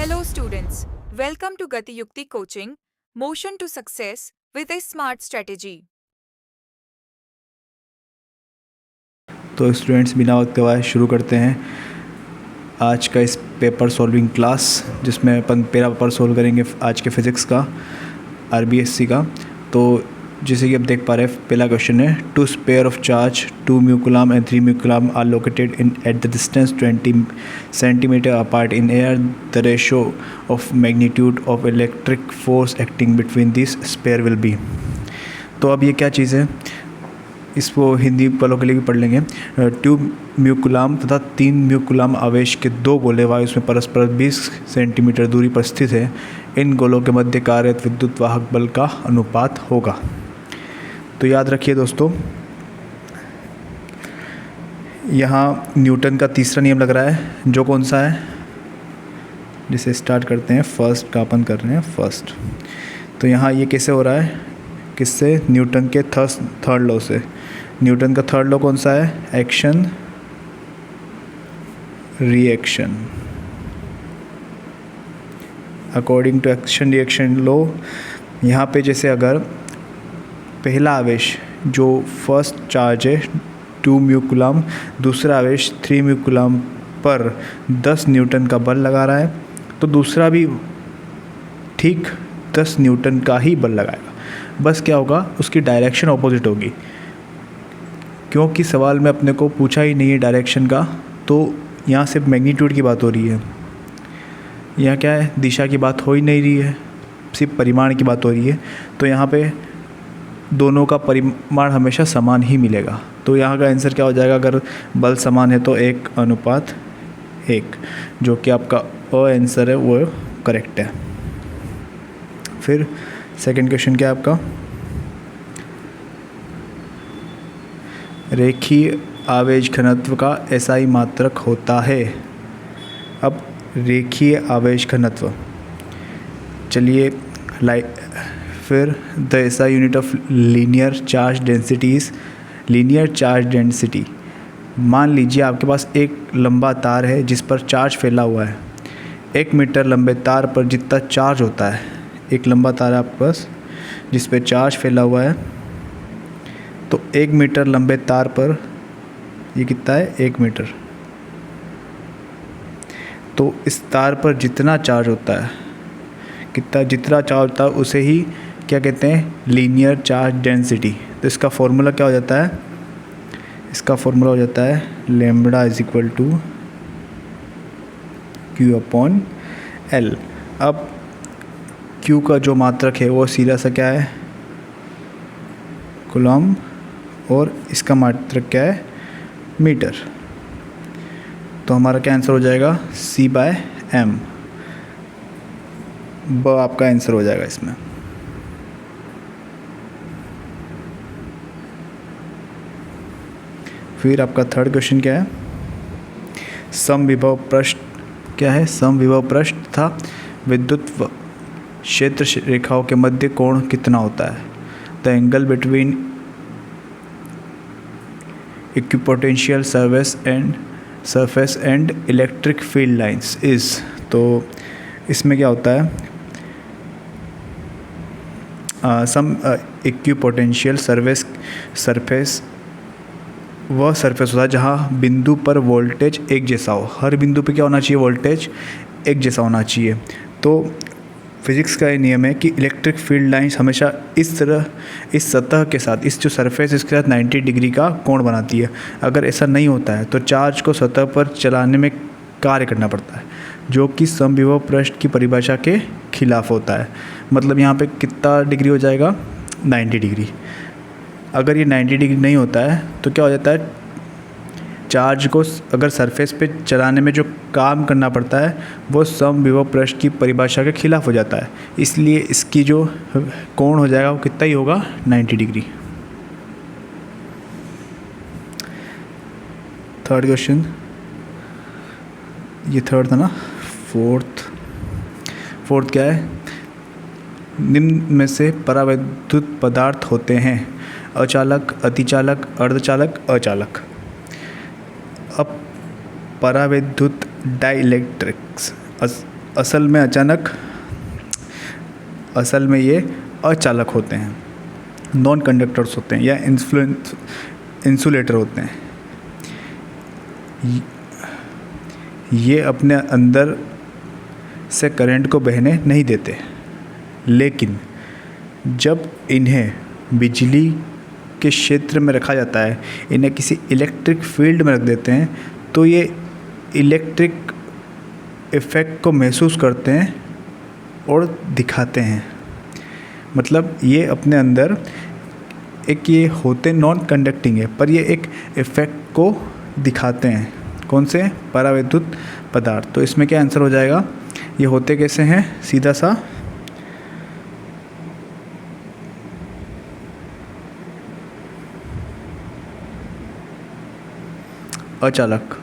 Hello students, welcome to Gati Yukti Coaching, Motion to Success with a Smart Strategy. तो students बिना वक्त गवाए शुरू करते हैं आज का इस पेपर सॉल्विंग क्लास, जिसमें अपन पहला पेपर सॉल्व करेंगे आज के फिज़िक्स का आरबीएससी का। तो जैसे कि आप देख पा रहे हैं, पहला क्वेश्चन है, two sphere of charge 2 mu coulomb and 3 mu coulomb are located in at the distance 20 centimetre apart in air, the ratio of magnitude of electric force acting between this sphere will be. तो अब ये क्या चीज़ है, इसको हिंदी पलों के लिए भी पढ़ लेंगे। 2 म्यू कूलम तथा 3 म्यू कूलम आवेश के दो गोले वायु में परस्पर 20 सेंटीमीटर दूरी पर स्थित है। इन गोलों के मध्य कार्यरत विद्युत वाहक बल का अनुपात होगा। तो याद रखिए दोस्तों, यहाँ न्यूटन का तीसरा नियम लग रहा है, जो कौन सा है, जिसे स्टार्ट करते हैं फर्स्ट का, अपन कर रहे हैं फर्स्ट। तो यहाँ ये कैसे हो रहा है, किससे, न्यूटन के थर्ड लॉ से। न्यूटन का थर्ड लॉ कौन सा है, action reaction. According to action reaction law, यहाँ पे जैसे अगर पहला आवेश जो फर्स्ट चार्ज है 2 म्यू कूलम, दूसरा आवेश 3 म्यू कूलम पर 10 न्यूटन का बल लगा रहा है, तो दूसरा भी ठीक 10 न्यूटन का ही बल लगाएगा। बस क्या होगा, उसकी डायरेक्शन ऑपोजिट होगी, क्योंकि सवाल में अपने को पूछा ही नहीं है डायरेक्शन का। तो यहाँ सिर्फ मैग्नीट्यूड की बात हो रही है, यहाँ क्या है, दिशा की बात हो ही नहीं रही है, सिर्फ परिमाण की बात हो रही है। तो यहाँ पे दोनों का परिमाण हमेशा समान ही मिलेगा। तो यहाँ का आंसर क्या हो जाएगा, अगर बल समान है तो 1:1, जो कि आपका आंसर है वो करेक्ट है। फिर सेकंड क्वेश्चन क्या है आपका, रेखीय आवेश घनत्व का एसआई मात्रक होता है। अब रेखीय आवेश घनत्व, चलिए फिर the SI unit of linear charge density is linear charge density. मान लीजिए आपके पास एक लंबा तार है जिस पर चार्ज फैला हुआ है। 1 मीटर लंबे तार पर जितना चार्ज होता है, एक लंबा तार है आपके पास जिस पर चार्ज फैला हुआ है, तो 1 मीटर लंबे तार पर ये कितना है, 1 मीटर। तो इस तार पर जितना चार्ज होता है, जितना चार्ज होता है उसे ही क्या कहते हैं, लीनियर चार्ज डेंसिटी। तो इसका फॉर्मूला क्या हो जाता है, इसका फॉर्मूला हो जाता है lambda is equal to Q/L। अब Q का जो मात्रक है वो सीधा सा क्या है, कूलम, और इसका मात्रक क्या है, मीटर। तो हमारा क्या आंसर हो जाएगा, C/m। आपका आंसर हो जाएगा इसमें। फिर आपका थर्ड क्वेश्चन क्या है, समविभव पृष्ठ क्या है, समविभव पृष्ठ था विद्युत क्षेत्र रेखाओं के मध्य कोण कितना होता है। The angle between equipotential surface and electric field lines is. तो इसमें क्या होता है, सम इक्विपोटेंशियल सरफेस वह सरफेस होता है जहाँ बिंदु पर वोल्टेज एक जैसा हो। हर बिंदु पे क्या होना चाहिए, वोल्टेज एक जैसा होना चाहिए। तो फिज़िक्स का ये नियम है कि इलेक्ट्रिक फील्ड लाइंस हमेशा इस तरह, इस सतह के साथ, इस जो सरफेस इसके साथ 90 डिग्री का कोण बनाती है। अगर ऐसा नहीं होता है तो चार्ज को सतह पर चलाने में कार्य करना पड़ता है, जो कि समविभव पृष्ठ की परिभाषा के खिलाफ होता है। मतलब यहाँ पे कितना डिग्री हो जाएगा, 90 डिग्री। अगर ये 90 डिग्री नहीं होता है तो क्या हो जाता है, चार्ज को अगर सरफेस पे चलाने में जो काम करना पड़ता है वो समविभव पृष्ठ की परिभाषा के खिलाफ हो जाता है। इसलिए इसकी जो कोण हो जाएगा वो कितना ही होगा, 90 डिग्री। थर्ड क्वेश्चन, ये थर्ड था ना, फोर्थ क्या है, निम्न में से परावैद्युत पदार्थ होते हैं, अचालक, अतिचालक, अर्धचालक, अचालक। अब परावैद्युत डाइलेक्ट्रिक्स असल में ये अचालक होते हैं, नॉन कंडक्टर्स होते हैं या इंसुलेटर होते हैं। ये अपने अंदर से करंट को बहने नहीं देते, लेकिन जब इन्हें बिजली के क्षेत्र में रखा जाता है, इन्हें किसी इलेक्ट्रिक फील्ड में रख देते हैं, तो ये इलेक्ट्रिक इफ़ेक्ट को महसूस करते हैं और दिखाते हैं। मतलब ये अपने अंदर एक ये होते नॉन कंडक्टिंग है, पर ये एक इफ़ेक्ट को दिखाते हैं। कौन से? परावैद्युत पदार्थ। तो इसमें क्या आंसर हो जाएगा? ये होते कैसे हैं? सीधा सा अचालक।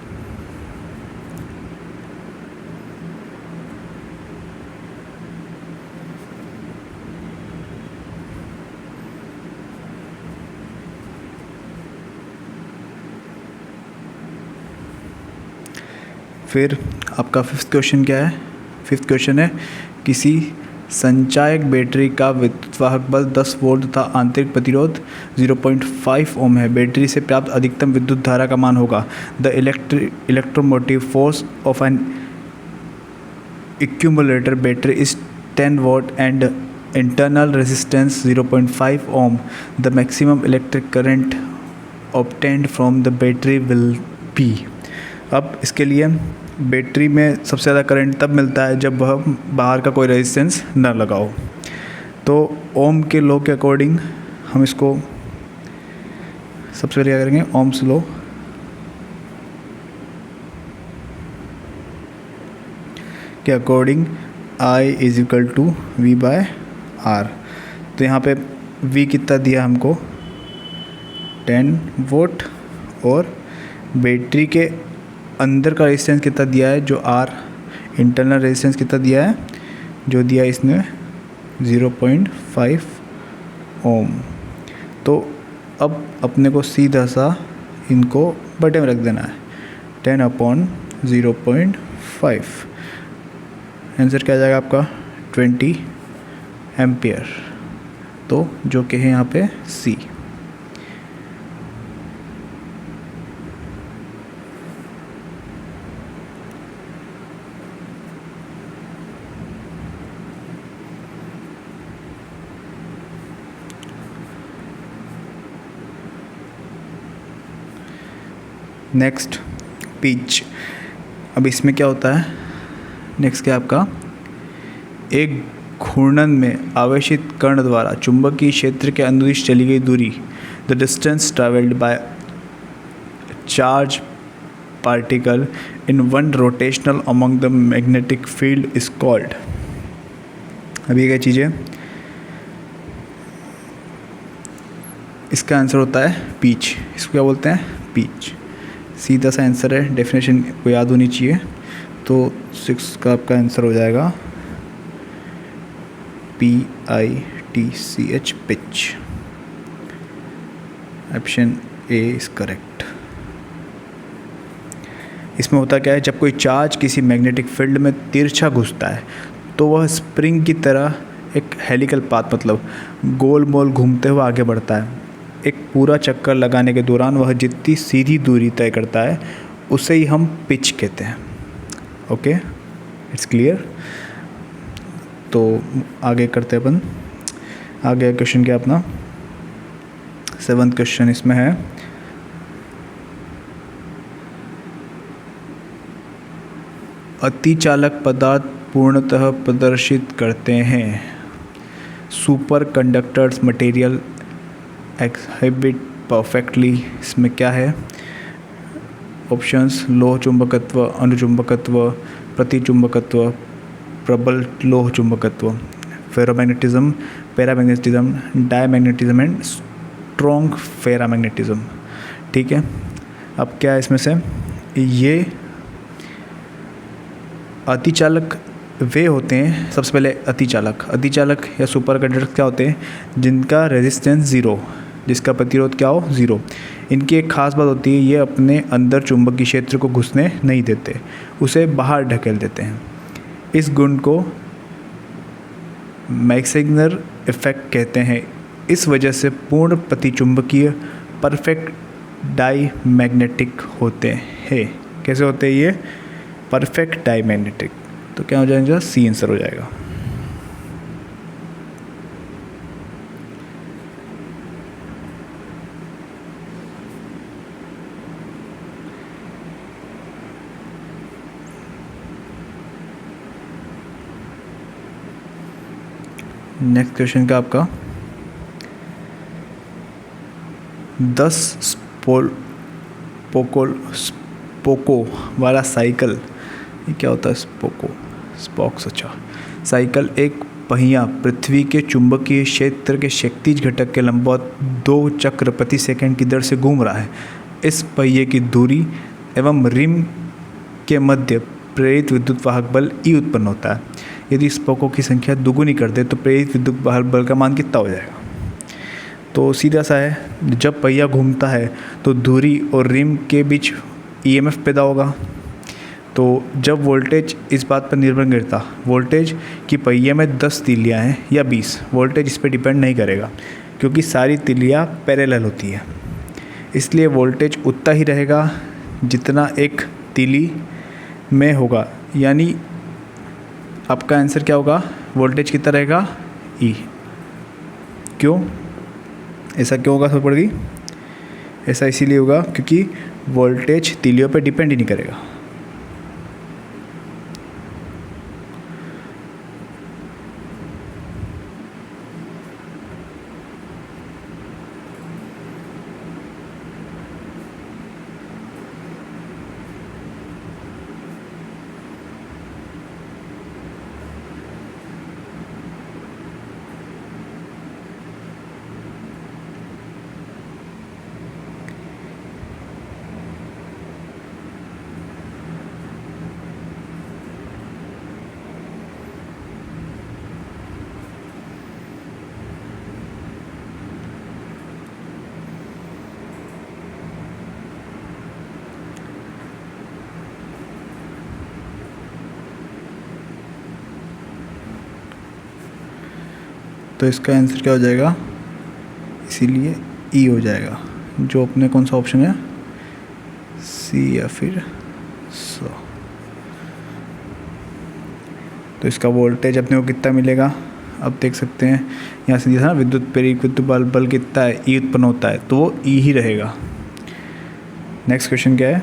फिर आपका फिफ्थ क्वेश्चन क्या है? फिफ्थ क्वेश्चन है किसी संचायक बैटरी का विद्युतवाहक बल 10 वोल्ट तथा आंतरिक प्रतिरोध 0.5 ओम है। बैटरी से प्राप्त अधिकतम विद्युत धारा का मान होगा। The electromotive force of an accumulator battery is 10 volt and internal resistance 0.5 ohm. The maximum electric current obtained from the battery will be. अब इसके लिए बैटरी में सबसे ज़्यादा करंट तब मिलता है जब वह बाहर का कोई रेजिस्टेंस न लगाओ। तो ओम के लॉ के अकॉर्डिंग हम इसको सबसे पहले क्या करेंगे? ओम्स लॉ के according I is equal to V by R। तो यहाँ पे V कितना दिया हमको? 10 वोल्ट, और बैटरी के अंदर का रेजिस्टेंस कितना दिया है? जो R इंटरनल रेजिस्टेंस कितना दिया है? जो दिया है इसने 0.5 ओम। तो अब अपने को सीधा सा इनको बटे में रख देना है, 10/0.5। आंसर क्या आ जाएगा आपका? 20 एम्पियर। तो जो कि है यहाँ पे C। Next pitch. अब इसमें क्या होता है? नेक्स्ट क्या आपका? एक घूर्णन में आवेशित कण द्वारा चुंबकीय क्षेत्र के अनुदिश चली गई दूरी, the distance travelled by charge particle in one rotational among the magnetic field is called. अब ये क्या चीज़ है? इसका आंसर होता है पिच। इसको क्या बोलते हैं? पिच। सीधा सा आंसर है, डेफिनेशन को याद होनी चाहिए। तो 6 का आपका आंसर हो जाएगा PITCH, pitch. Option A is correct. इसमें होता क्या है? जब कोई चार्ज किसी मैग्नेटिक फील्ड में तिरछा घुसता है तो वह स्प्रिंग की तरह एक हेलिकल पाथ, मतलब गोल मोल घूमते हुए आगे बढ़ता है। एक पूरा चक्कर लगाने के दौरान वह जितनी सीधी दूरी तय करता है उसे ही हम पिच कहते हैं। Okay, it's clear. तो आगे करते हैं अपन। आगे क्वेश्चन क्या अपना? 7th क्वेश्चन इसमें है, अतिचालक पदार्थ पूर्णतः प्रदर्शित करते हैं। Superconductors material exhibit perfectly. इसमें क्या है? ऑप्शंस: लोह चुंबकत्व, अनुचुंबकत्व, प्रतिचुंबकत्व, प्रबल लोह चुंबकत्व, ferromagnetism, paramagnetism, diamagnetism and strong ferrimagnetism. ठीक है, अब क्या है इसमें से? ये अतिचालक वे होते हैं। सबसे पहले अतिचालक या सुपर कंडक्टर क्या होते हैं? जिनका रेजिस्टेंस 0, जिसका प्रतिरोध क्या हो? 0। इनकी एक खास बात होती है, ये अपने अंदर चुंबकीय क्षेत्र को घुसने नहीं देते, उसे बाहर ढकेल देते हैं। इस गुण को मैक्सिंगर इफेक्ट कहते हैं। इस वजह से पूर्ण प्रतिचुंबकीय परफेक्ट डाई मैग्नेटिक होते हैं। कैसे होते हैं ये? Perfect diamagnetic. तो क्या हो जाएगा? सी आंसर हो जाएगा। नेक्स्ट क्वेश्चन का आपका 10 स्पोको वाला साइकिल, ये क्या होता है? स्पोक्स, अच्छा। साइकिल एक पहिया पृथ्वी के चुंबकीय क्षेत्र के क्षैतिज घटक के लंबवत 2 चक्र प्रति सेकंड की दर से घूम रहा है। इस पहिए की दूरी एवं रिम के मध्य प्रेरित विद्युत वाहक बल E उत्पन्न होता है। यदि स्पोकों की संख्या दुगुनी कर दे तो प्रेरित विद्युत वाहक बल का मान कितना हो जाएगा? तो सीधा सा है, जब पहिया घूमता है तो धुरी और रिम के बीच EMF पैदा होगा। तो जब वोल्टेज, इस बात पर निर्भर करता वोल्टेज कि पहिए में 10 तीलियाँ हैं या 20, वोल्टेज इस पर डिपेंड नहीं करेगा क्योंकि सारी तीलियाँ पैरेलल होती है। इसलिए वोल्टेज उतना ही रहेगा जितना एक तीली में होगा। यानी आपका आंसर क्या होगा? वोल्टेज कितना रहेगा? E। क्यों ऐसा क्यों होगा? समझ पड़ गई? ऐसा इसीलिए होगा क्योंकि वोल्टेज तीलियों पे डिपेंड ही नहीं करेगा। तो इसका आंसर क्या हो जाएगा? इसीलिए E हो जाएगा, जो अपने कौन सा ऑप्शन है? C या फिर 100। तो इसका वोल्टेज अपने को कितना मिलेगा? अब देख सकते हैं यहाँ से दिखा ना, विद्युत प्रेरित विद्युत बल कितना है? E उत्पन्न होता है, तो वो E ही रहेगा। नेक्स्ट क्वेश्चन क्या है?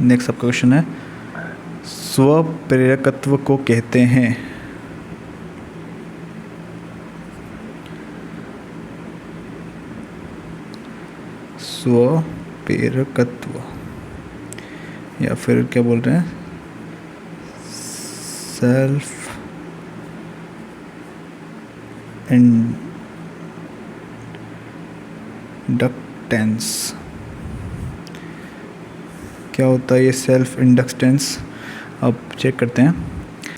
नेक्स्ट आपका क्वेश्चन है स्वप्रेरकत्व को कहते हैं। स्वप्रेरकत्व या फिर क्या बोल रहे हैं? Self inductance. क्या होता है ये सेल्फ इंडक्टेंस? अब चेक करते हैं।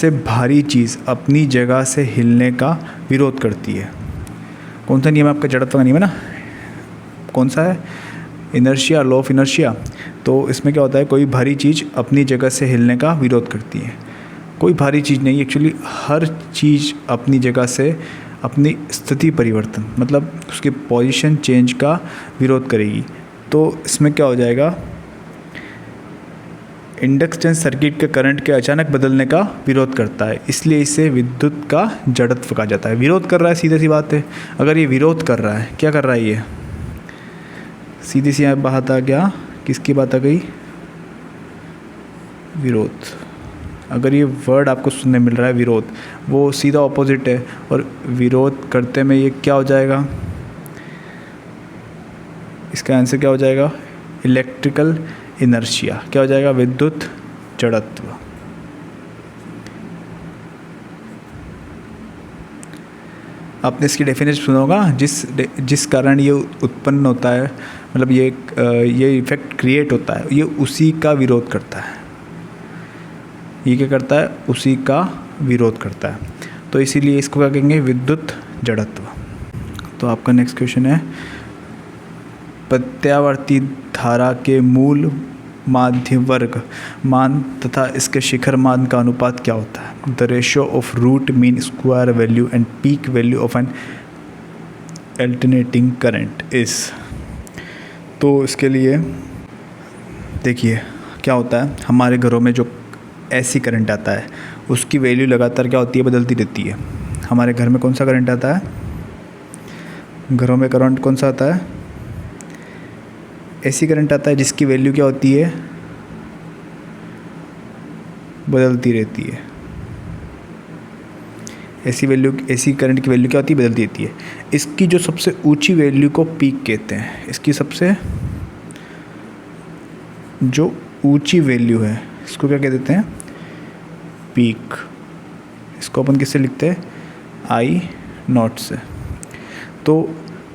से भारी चीज़ अपनी जगह से हिलने का विरोध करती है। कौन सा नियम है आपका? जड़त्व का नियम है ना? कौन सा है? Inertia, law of inertia. तो इसमें क्या होता है? कोई भारी चीज़ अपनी जगह से हिलने का विरोध करती है। कोई भारी चीज़ नहीं, एक्चुअली हर चीज़ अपनी जगह से अपनी स्थिति परिवर्तन, मतलब उसके पोजीशन चेंज का विरोध करेगी। तो इसमें क्या हो जाएगा? इंडक्टेंस सर्किट के करंट के अचानक बदलने का विरोध करता है, इसलिए इसे विद्युत का जड़त्व कहा जाता है। विरोध कर रहा है, सीधी सी बात है। अगर ये विरोध कर रहा है, क्या कर रहा है ये? सीधी सी बात आ गया, किसकी बात आ गई? विरोध। अगर ये वर्ड आपको सुनने मिल रहा है विरोध, वो सीधा ऑपोजिट है। और विरोध करते में ये क्या हो जाएगा? इसका आंसर क्या हो जाएगा? Electrical inertia. क्या हो जाएगा? विद्युत जड़त्व। आपने इसकी डेफिनेशन सुना होगा, जिस कारण ये उत्पन्न होता है, मतलब ये इफेक्ट क्रिएट होता है, ये उसी का विरोध करता है। ये क्या करता है? उसी का विरोध करता है। तो इसीलिए इसको क्या कहेंगे? विद्युत जड़त्व। तो आपका नेक्स्ट क्वेश्चन है प्रत्यावर्ती धारा के मूल माध्य वर्ग मान तथा इसके शिखर मान का अनुपात क्या होता है? The ratio of root mean square value and peak value of an alternating current is. तो इसके लिए देखिए क्या होता है, हमारे घरों में जो ऐसी करंट आता है उसकी वैल्यू लगातार क्या होती है, बदलती रहती है। हमारे घर में कौन सा करंट आता है, घरों में करंट कौन सा आता है, ऐसी करंट आता है जिसकी वैल्यू क्या होती है, बदलती रहती है। ऐसी करंट की वैल्यू क्या होती है, बदलती रहती है। इसकी जो सबसे ऊंची वैल्यू को पीक कहते हैं। इसकी सबसे जो ऊंची वैल्यू है इसको क्या कह देते हैं, पीक। इसको अपन किससे लिखते हैं, I0 से। तो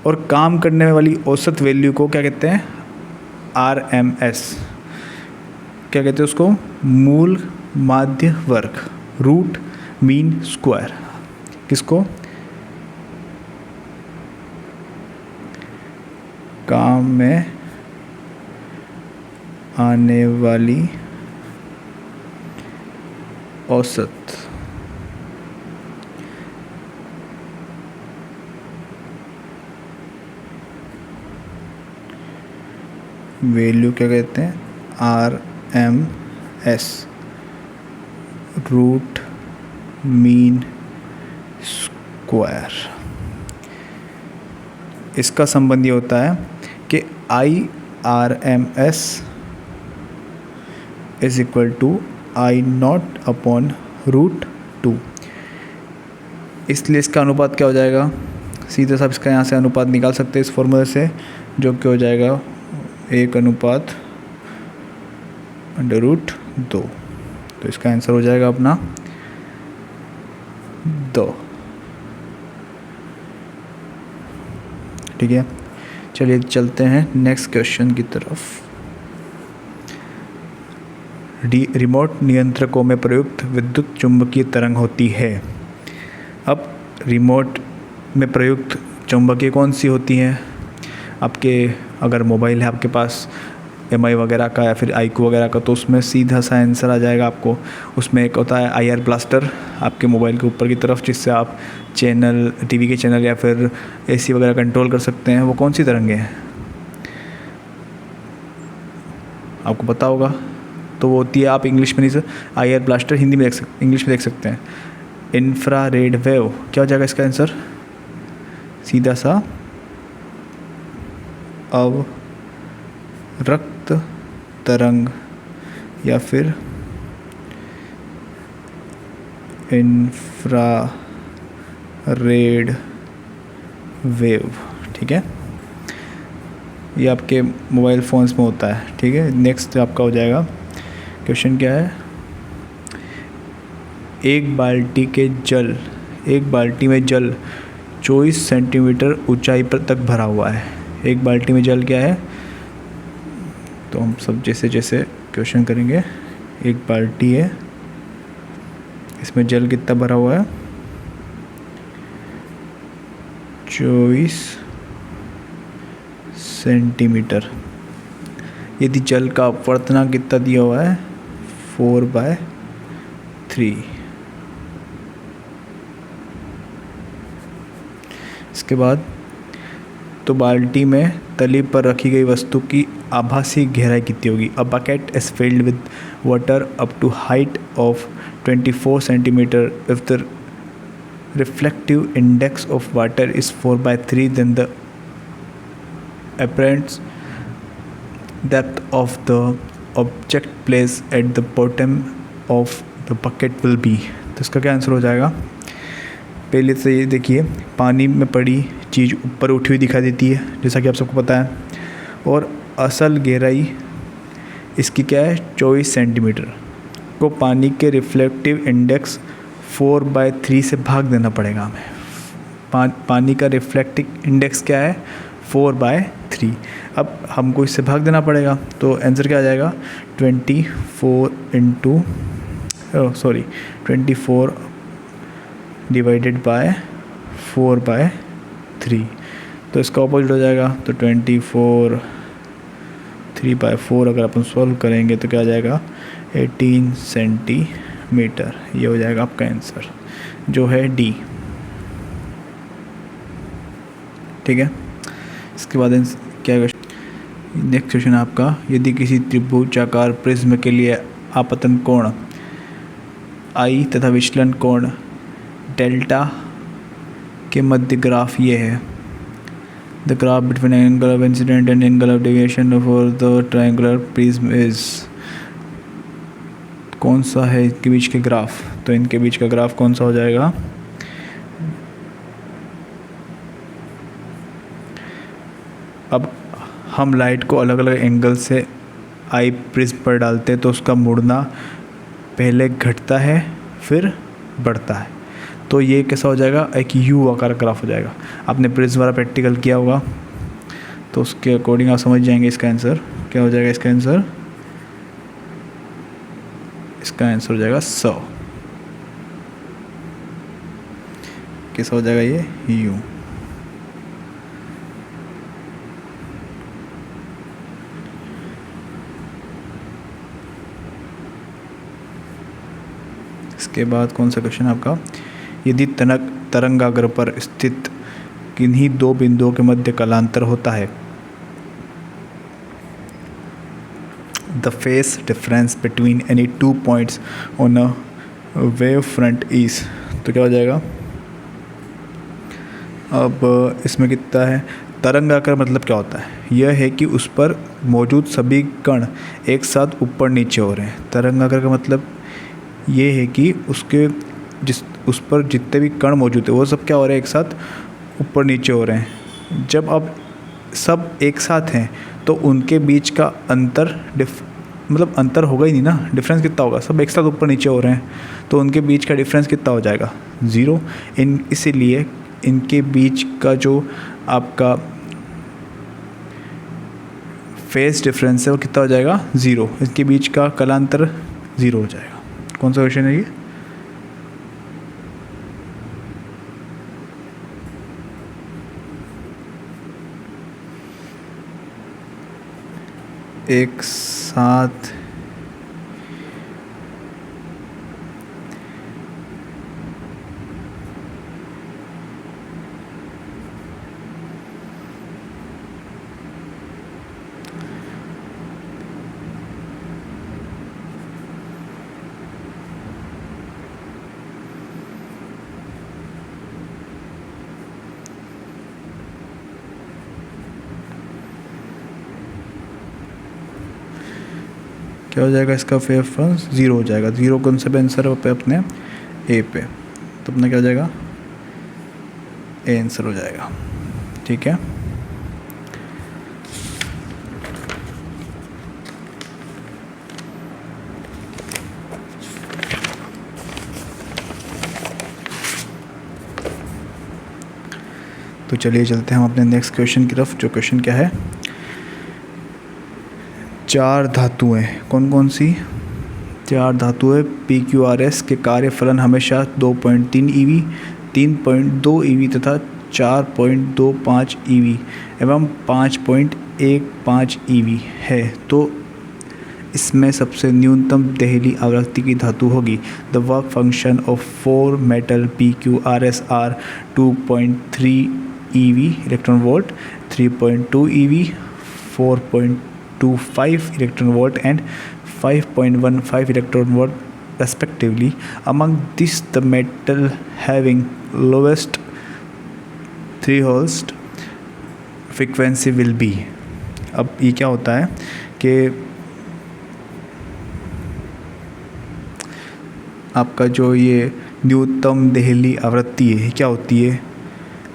और काम करने वाली औसत वैल्यू को क्या कहते हैं, RMS। क्या कहते हैं उसको, मूल माध्य वर्ग, रूट मीन स्क्वायर। किसको, काम में आने वाली औसत वैल्यू क्या कहते हैं, RMS, रूट मीन स्क्वायर। इसका संबंध ये होता है कि IRMS is equal to I0 upon root 2। इसलिए इसका अनुपात क्या हो जाएगा, सीधे साहब इसका यहाँ से अनुपात निकाल सकते हैं इस फॉर्मूले से, जो कि हो जाएगा 1:√2। तो इसका आंसर हो जाएगा अपना 2। ठीक है, चलिए चलते हैं नेक्स्ट क्वेश्चन की तरफ। रिमोट नियंत्रकों में प्रयुक्त विद्युत चुंबकीय तरंग होती है। अब रिमोट में प्रयुक्त चुंबकीय कौन सी होती हैं, आपके अगर मोबाइल है आपके पास MI वगैरह का या फिर iQOO वगैरह का, तो उसमें सीधा सा आंसर आ जाएगा आपको। उसमें एक होता है IR ब्लास्टर आपके मोबाइल के ऊपर की तरफ, जिससे आप चैनल, टीवी के चैनल या फिर AC वगैरह कंट्रोल कर सकते हैं। वो कौन सी तरंगें हैं, आपको पता होगा। तो वो होती है, आप इंग्लिश में नहीं सर, IR ब्लास्टर हिंदी में इंग्लिश में देख सकते हैं, इंफ्रारेड वेव। क्या हो जाएगा इसका आंसर, सीधा सा अवरक्त तरंग या फिर इंफ्रारेड वेव। ठीक है, ये आपके मोबाइल फ़ोन्स में होता है। ठीक है, नेक्स्ट आपका हो जाएगा क्वेश्चन क्या है, एक बाल्टी में जल 24 सेंटीमीटर ऊंचाई पर तक भरा हुआ है। एक बाल्टी में जल क्या है, तो हम सब जैसे जैसे क्वेश्चन करेंगे। एक बाल्टी है, इसमें जल कितना भरा हुआ है, 24 सेंटीमीटर। यदि जल का अपवर्तनांक कितना दिया हुआ है, 4/3। इसके बाद तो बाल्टी में तली पर रखी गई वस्तु की आभासी गहराई कितनी होगी। A bucket is filled with water up to height of 24 centimetre. If the reflective index of water is 4/3 then the apparent depth of the object placed at the bottom of the bucket will be। तो इसका क्या answer हो जाएगा, पहले से ये देखिए, पानी में पड़ी चीज़ ऊपर उठी हुई दिखाई देती है, जैसा कि आप सबको पता है, और असल गहराई इसकी क्या है, 24 सेंटीमीटर को पानी के रिफ्लेक्टिव इंडेक्स 4/3 से भाग देना पड़ेगा हमें। पानी का रिफ्लेक्टिव इंडेक्स क्या है, 4/3। अब हमको इससे भाग देना पड़ेगा, तो आंसर क्या आ जाएगा, 24 डिवाइडेड बाय 4/3। तो इसका ऑपोजिट हो जाएगा, तो 24 3/4 अगर अपन सॉल्व करेंगे तो क्या आ जाएगा 18 सेंटीमीटर। ये हो जाएगा आपका आंसर जो है डी। ठीक है, इसके बाद क्या नेक्स्ट क्वेश्चन है आपका, यदि किसी त्रिभुजाकार प्रिज्म के लिए आपतन कोण आई तथा विचलन कोण डेल्टा के मध्य ग्राफ ये है, the graph between angle of incident and angle of deviation for the triangular prism is, कौन सा है इनके बीच के ग्राफ? तो इनके बीच का ग्राफ कौन सा हो जाएगा? अब हम लाइट को अलग अलग एंगल से आई प्रिज्म पर डालते हैं तो उसका मुड़ना पहले घटता है फिर बढ़ता है। तो ये कैसा हो जाएगा? एक यू आकार ग्राफ हो जाएगा। आपने प्रिज्म वाला प्रैक्टिकल किया होगा तो उसके अकॉर्डिंग आप समझ जाएंगे इसका आंसर क्या हो जाएगा। इसका आंसर हो जाएगा 100। कैसा हो जाएगा ये? यू। इसके बाद कौन सा क्वेश्चन है आपका, यदि तरंगाग्र पर स्थित किन्हीं दो बिंदुओं के मध्य कलांतर होता है, the phase difference between any two points on a wave front is, तो क्या हो जाएगा? अब इसमें कितना है? तरंगाकार मतलब क्या होता है? यह है कि उस पर मौजूद सभी कण एक साथ ऊपर नीचे हो रहे हैं। तरंगाकार का मतलब ये है कि उस पर जितने भी कण मौजूद है वो सब क्या हो रहे हैं? एक साथ ऊपर नीचे हो रहे हैं। जब अब सब एक साथ हैं तो उनके बीच का अंतर मतलब अंतर होगा ही नहीं ना, डिफरेंस कितना होगा? सब एक साथ ऊपर नीचे हो रहे हैं तो उनके बीच का डिफरेंस कितना हो जाएगा? 0। इसीलिए इनके बीच का जो आपका फेस डिफरेंस है वो कितना हो जाएगा? 0। इनके बीच का कलांतर 0 हो जाएगा। कौन सा क्वेश्चन है ये? एक साथ क्या हो जाएगा? इसका फेस 0 हो जाएगा। 0 कौन सा आंसर पे अपने ए पे, तो अपना क्या हो जाएगा? ए आंसर हो जाएगा। ठीक है, तो चलिए चलते हैं हम अपने नेक्स्ट क्वेश्चन की तरफ। जो क्वेश्चन क्या है, 4 धातुएं, कौन कौन सी 4 धातुएं PQRS के कार्यफलन हमेशा 2.3 EV, 3.2 EV तथा 4.25 EV एवं 5.15 EV है, तो इसमें सबसे न्यूनतम देहली आवृत्ति की धातु होगी। The work function of 4 metal PQRS are 2.3 EV electron volt, 3.2 EV, 4.25 electron volt and 5.15 electron volt respectively. Among these, the metal having lowest threshold frequency will be. अब ये क्या होता है कि आपका जो ये न्यूनतम देहली आवृत्ति है क्या होती है?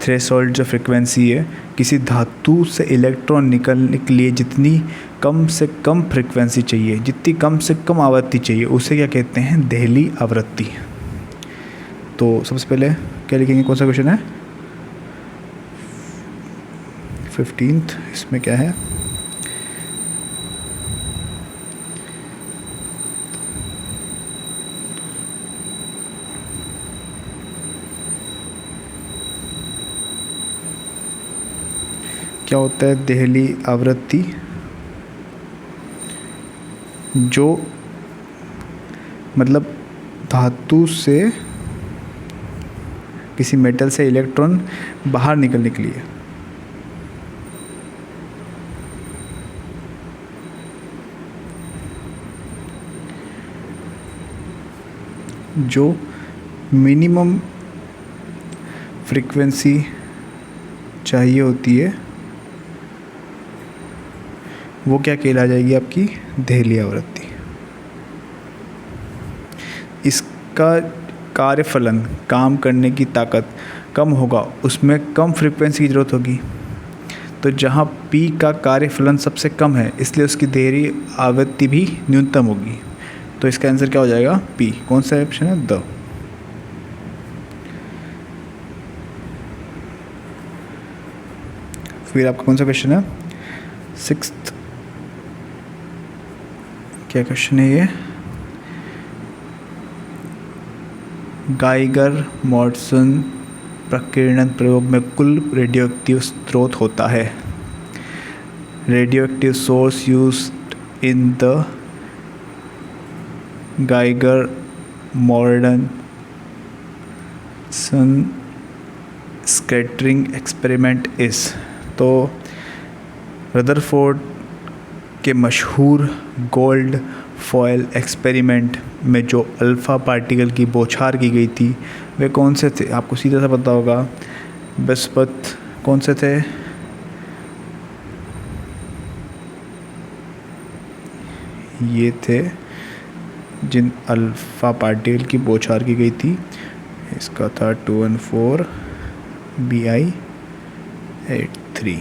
थ्रेशोल्ड जो फ्रिक्वेंसी है, किसी धातु से इलेक्ट्रॉन निकलने के लिए जितनी कम से कम फ्रिक्वेंसी चाहिए, जितनी कम से कम आवृत्ति चाहिए, उसे क्या कहते हैं? देहली आवृत्ति। तो सबसे पहले क्या लिखेंगे? कौन सा क्वेश्चन है? 15th। इसमें क्या है? क्या होता है देहली आवृत्ति? जो मतलब धातु से किसी मेटल से इलेक्ट्रॉन बाहर निकलने के लिए जो मिनिमम फ्रीक्वेंसी चाहिए होती है वो क्या कहला जाएगी? आपकी देहली आवृत्ति। इसका कार्यफलन, काम करने की ताकत कम होगा, उसमें कम फ्रीक्वेंसी की ज़रूरत होगी। तो जहाँ पी का कार्यफलन सबसे कम है इसलिए उसकी देहरी आवृत्ति भी न्यूनतम होगी। तो इसका आंसर क्या हो जाएगा? पी। कौन सा ऑप्शन है? द। फिर आपका कौन सा क्वेश्चन है? 6th। क्या क्वेश्चन है ये? गाइगर मॉडसन प्रकीर्णन प्रयोग में कुल रेडियोएक्टिव स्रोत होता है। Radioactive source used in the Geiger Marsden scattering experiment इस। तो रदरफोर्ड के मशहूर गोल्ड फॉयल एक्सपेरिमेंट में जो अल्फ़ा पार्टिकल की बौछार की गई थी वे कौन से थे? आपको सीधा सा पता होगा। बृहस्पति कौन से थे? ये थे जिन अल्फ़ा पार्टिकल की बौछार की गई थी। इसका था 214 Bi83।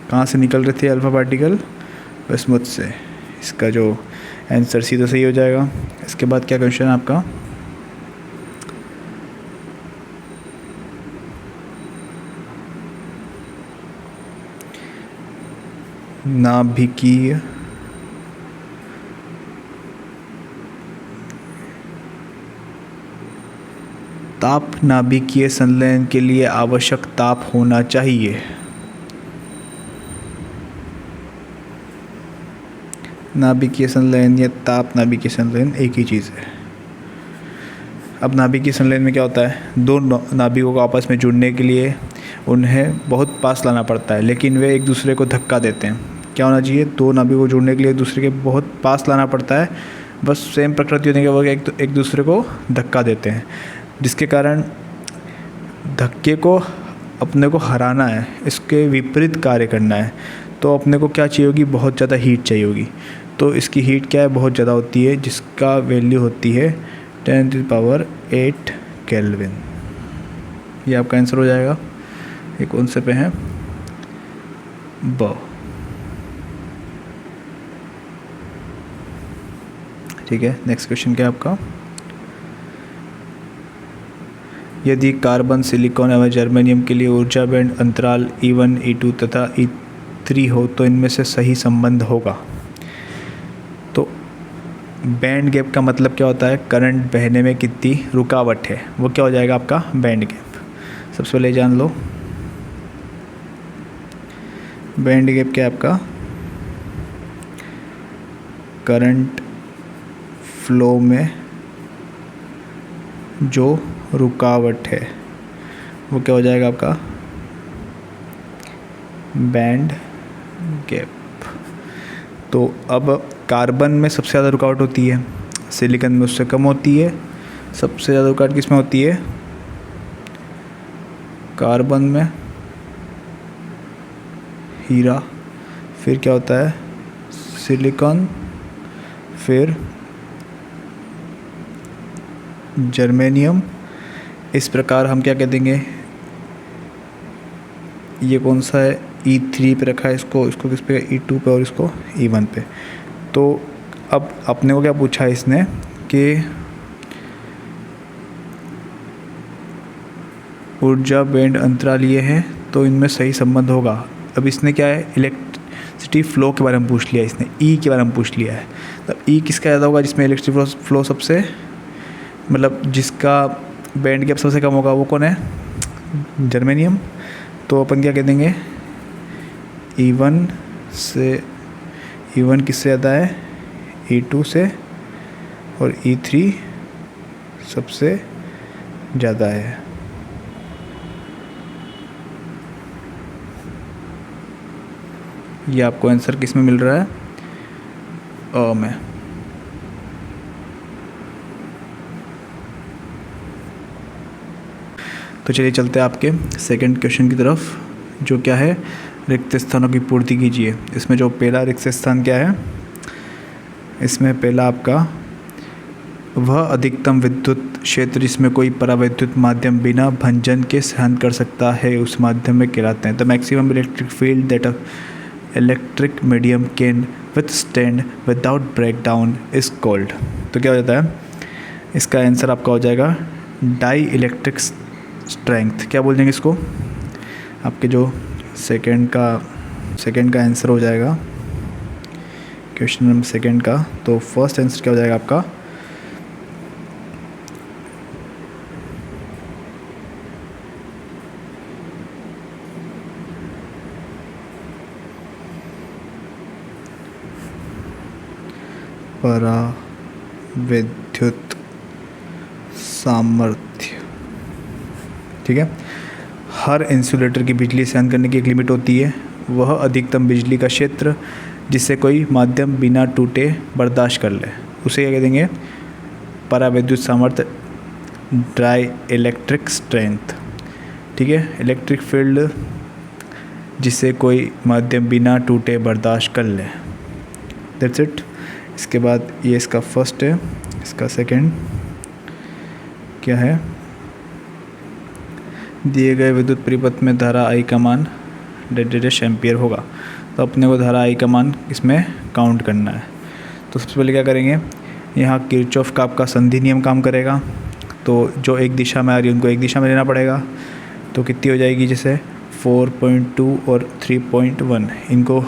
कहाँ से निकल रहे थे अल्फ़ा पार्टिकल? बृहस्पति से। इसका जो आंसर सीधा सही हो जाएगा। इसके बाद क्या क्वेश्चन है आपका? नाभिकीय ताप नाभिकीय संलयन के लिए आवश्यक ताप होना चाहिए। नाभिकीय संलयन या ताप नाभिकीय संलयन एक ही चीज़ है। अब नाभिकीय संलयन में क्या होता है? दो नाभिकों को आपस में जुड़ने के लिए उन्हें बहुत पास लाना पड़ता है, लेकिन वे एक दूसरे को धक्का देते हैं। क्या होना चाहिए? दो नाभिकों को जुड़ने के लिए एक दूसरे के बहुत पास लाना पड़ता है, बस सेम प्रकृति होने के वो एक दूसरे को धक्का देते हैं, जिसके कारण धक्के को अपने को हराना है, इसके विपरीत कार्य करना है। तो अपने को क्या चाहिए होगी? बहुत ज़्यादा हीट चाहिए होगी। तो इसकी हीट क्या है? बहुत ज़्यादा होती है, जिसका वैल्यू होती है 10⁸ केल्विन। ये आपका आंसर हो जाएगा। ये कौन से पे है? ब। ठीक है, नेक्स्ट क्वेश्चन क्या है आपका? यदि कार्बन, सिलिकॉन एवं जर्मेनियम के लिए ऊर्जा बैंड अंतराल E1, E2 तथा E3 हो तो इनमें से सही संबंध होगा। तो बैंड गैप का मतलब क्या होता है? करंट बहने में कितनी रुकावट है, वो क्या हो जाएगा आपका? Band gap. सबसे पहले जान लो बैंड गैप क्या है आपका? करंट फ्लो में जो रुकावट है वो क्या हो जाएगा आपका? Band gap. तो अब कार्बन में सबसे ज़्यादा रुकावट होती है, सिलिकॉन में उससे कम होती है। सबसे ज़्यादा रुकावट किस में होती है? कार्बन में। हीरा, फिर क्या होता है? सिलिकॉन, फिर जर्मेनियम। इस प्रकार हम क्या कह देंगे? ये कौन सा है? E3 पे रखा है इसको किस पे? E2 पे और इसको E1 पे। तो अब अपने को क्या पूछा है इसने कि ऊर्जा बैंड अंतराल ये है तो इनमें सही संबंध होगा। अब इसने क्या है? इलेक्ट्रिसिटी फ्लो के बारे में पूछ लिया इसने, ई के बारे में पूछ लिया है। तो ई किसका ज़्यादा होगा? जिसमें इलेक्ट्रिसिटी फ्लो सबसे मतलब जिसका बैंड गैप सबसे कम होगा वो कौन है? जर्मेनियम। तो अपन क्या कह देंगे? E1 किससे ज़्यादा है? E2 से, और E3 सबसे ज़्यादा है। ये आपको आंसर किस में मिल रहा है? अ में। तो चलिए चलते हैं आपके सेकंड क्वेश्चन की तरफ, जो क्या है, रिक्त स्थानों की पूर्ति कीजिए। इसमें जो पहला रिक्त स्थान क्या है, इसमें पहला आपका वह अधिकतम विद्युत क्षेत्र जिसमें कोई परावैद्युत माध्यम बिना भंजन के सहन कर सकता है उस माध्यम में कहलाते हैं। The maximum electric field that a electric medium can withstand without break down is called. तो क्या हो जाता है, इसका आंसर आपका हो जाएगा डाई इलेक्ट्रिक स्ट्रेंथ। क्या बोल देंगे इसको, आपके जो सेकंड का आंसर हो जाएगा क्वेश्चन नंबर सेकंड का। तो फर्स्ट आंसर क्या हो जाएगा आपका, परावैद्युत सामर्थ्य। ठीक है, हर इंसुलेटर की बिजली सहन करने की एक लिमिट होती है। वह अधिकतम बिजली का क्षेत्र जिसे कोई माध्यम बिना टूटे बर्दाश्त कर ले, उसे क्या कह देंगे, परावैद्युत सामर्थ्य, ड्राई इलेक्ट्रिक स्ट्रेंथ। ठीक है, इलेक्ट्रिक फील्ड जिसे कोई माध्यम बिना टूटे बर्दाश्त कर ले, दैट्स इट। इसके बाद ये इसका फर्स्ट है, इसका सेकंड क्या है, दिए गए विद्युत परिपथ में धारा आई का मान डेश एम्पियर होगा। तो अपने को धारा आई का मान इसमें काउंट करना है। तो सबसे पहले क्या करेंगे, यहाँ किरचॉफ का आपका संधि नियम काम करेगा। तो जो एक दिशा में आ रही है उनको एक दिशा में लेना पड़ेगा। तो कितनी हो जाएगी, जैसे 4.2 और 3.1, इनको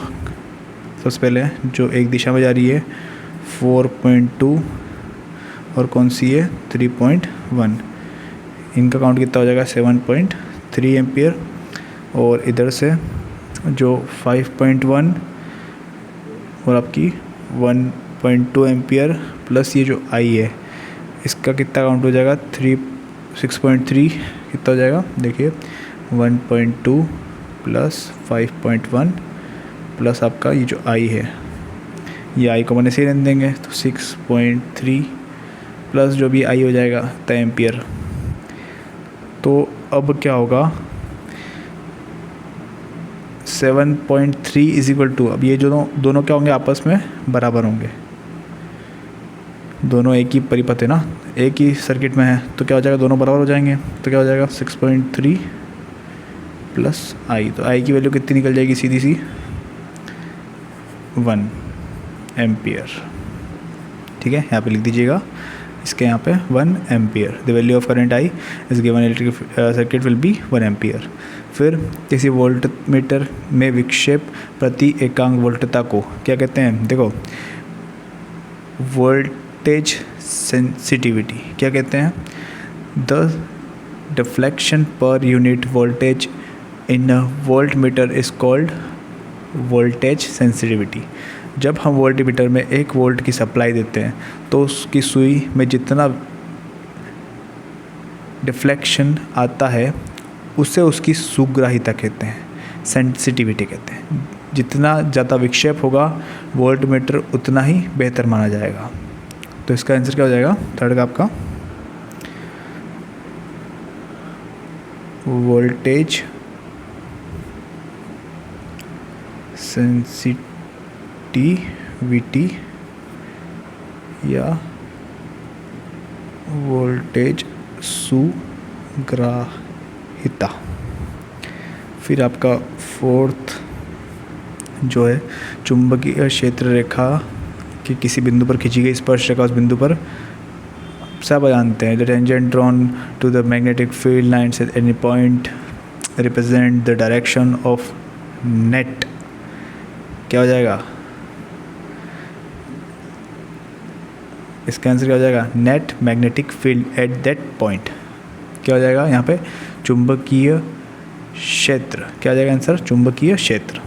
सबसे पहले जो एक दिशा में जा रही है 4.2 और कौन सी है 3.1, इनका काउंट कितना हो जाएगा 7.3 एम्पियर। और इधर से जो 5.1 और आपकी 1.2 एम्पियर प्लस ये जो आई है, इसका कितना काउंट हो जाएगा 6.3, कितना हो जाएगा देखिए 1.2 प्लस 5.1 प्लस आपका ये जो आई है, ये आई को मैंने से रहने देंगे। तो 6.3 प्लस जो भी आई हो जाएगा तय एम्पियर। तो अब क्या होगा 7.3 इज इक्वल टू, अब ये जो दोनों क्या होंगे, आपस में बराबर होंगे। दोनों एक ही परिपथ है ना, एक ही सर्किट में है, तो क्या हो जाएगा, दोनों बराबर हो जाएंगे। तो क्या हो जाएगा 6.3 प्लस आई, तो आई की वैल्यू कितनी निकल जाएगी, सीधी सी 1 एम्पियर। ठीक है, यहाँ पे लिख दीजिएगा, इसके यहाँ पे 1 ampere. The value of current I is given electric circuit will be 1 ampere. फिर किसी वोल्ट मीटर में विक्षेप प्रति एकांक वोल्टता को क्या कहते हैं, देखो वोल्टेज सेंसिटिविटी क्या कहते हैं, the deflection per unit voltage in a volt meter is called voltage sensitivity. जब हम वोल्ट मीटर में 1 वोल्ट की सप्लाई देते हैं तो उसकी सुई में जितना डिफ्लेक्शन आता है उसे उसकी सुग्राहिता कहते हैं, सेंसिटिविटी कहते हैं। जितना ज़्यादा विक्षेप होगा वोल्ट मीटर उतना ही बेहतर माना जाएगा। तो इसका आंसर क्या हो जाएगा, थर्ड का आपका वोल्टेज सेंसिटिविटी या वोल्टेज सुग्राहिता। फिर आपका फोर्थ जो है चुंबकीय क्षेत्र रेखा कि किसी बिंदु पर खींची गई स्पर्श रेखा उस बिंदु पर सब जानते हैं, the tangent drawn to the magnetic field lines at any point represent the direction of net. क्या हो जाएगा, इसका आंसर क्या हो जाएगा, net magnetic field at that point. क्या हो जाएगा यहाँ पे, चुंबकीय क्षेत्र। क्या हो जाएगा आंसर, चुंबकीय क्षेत्र।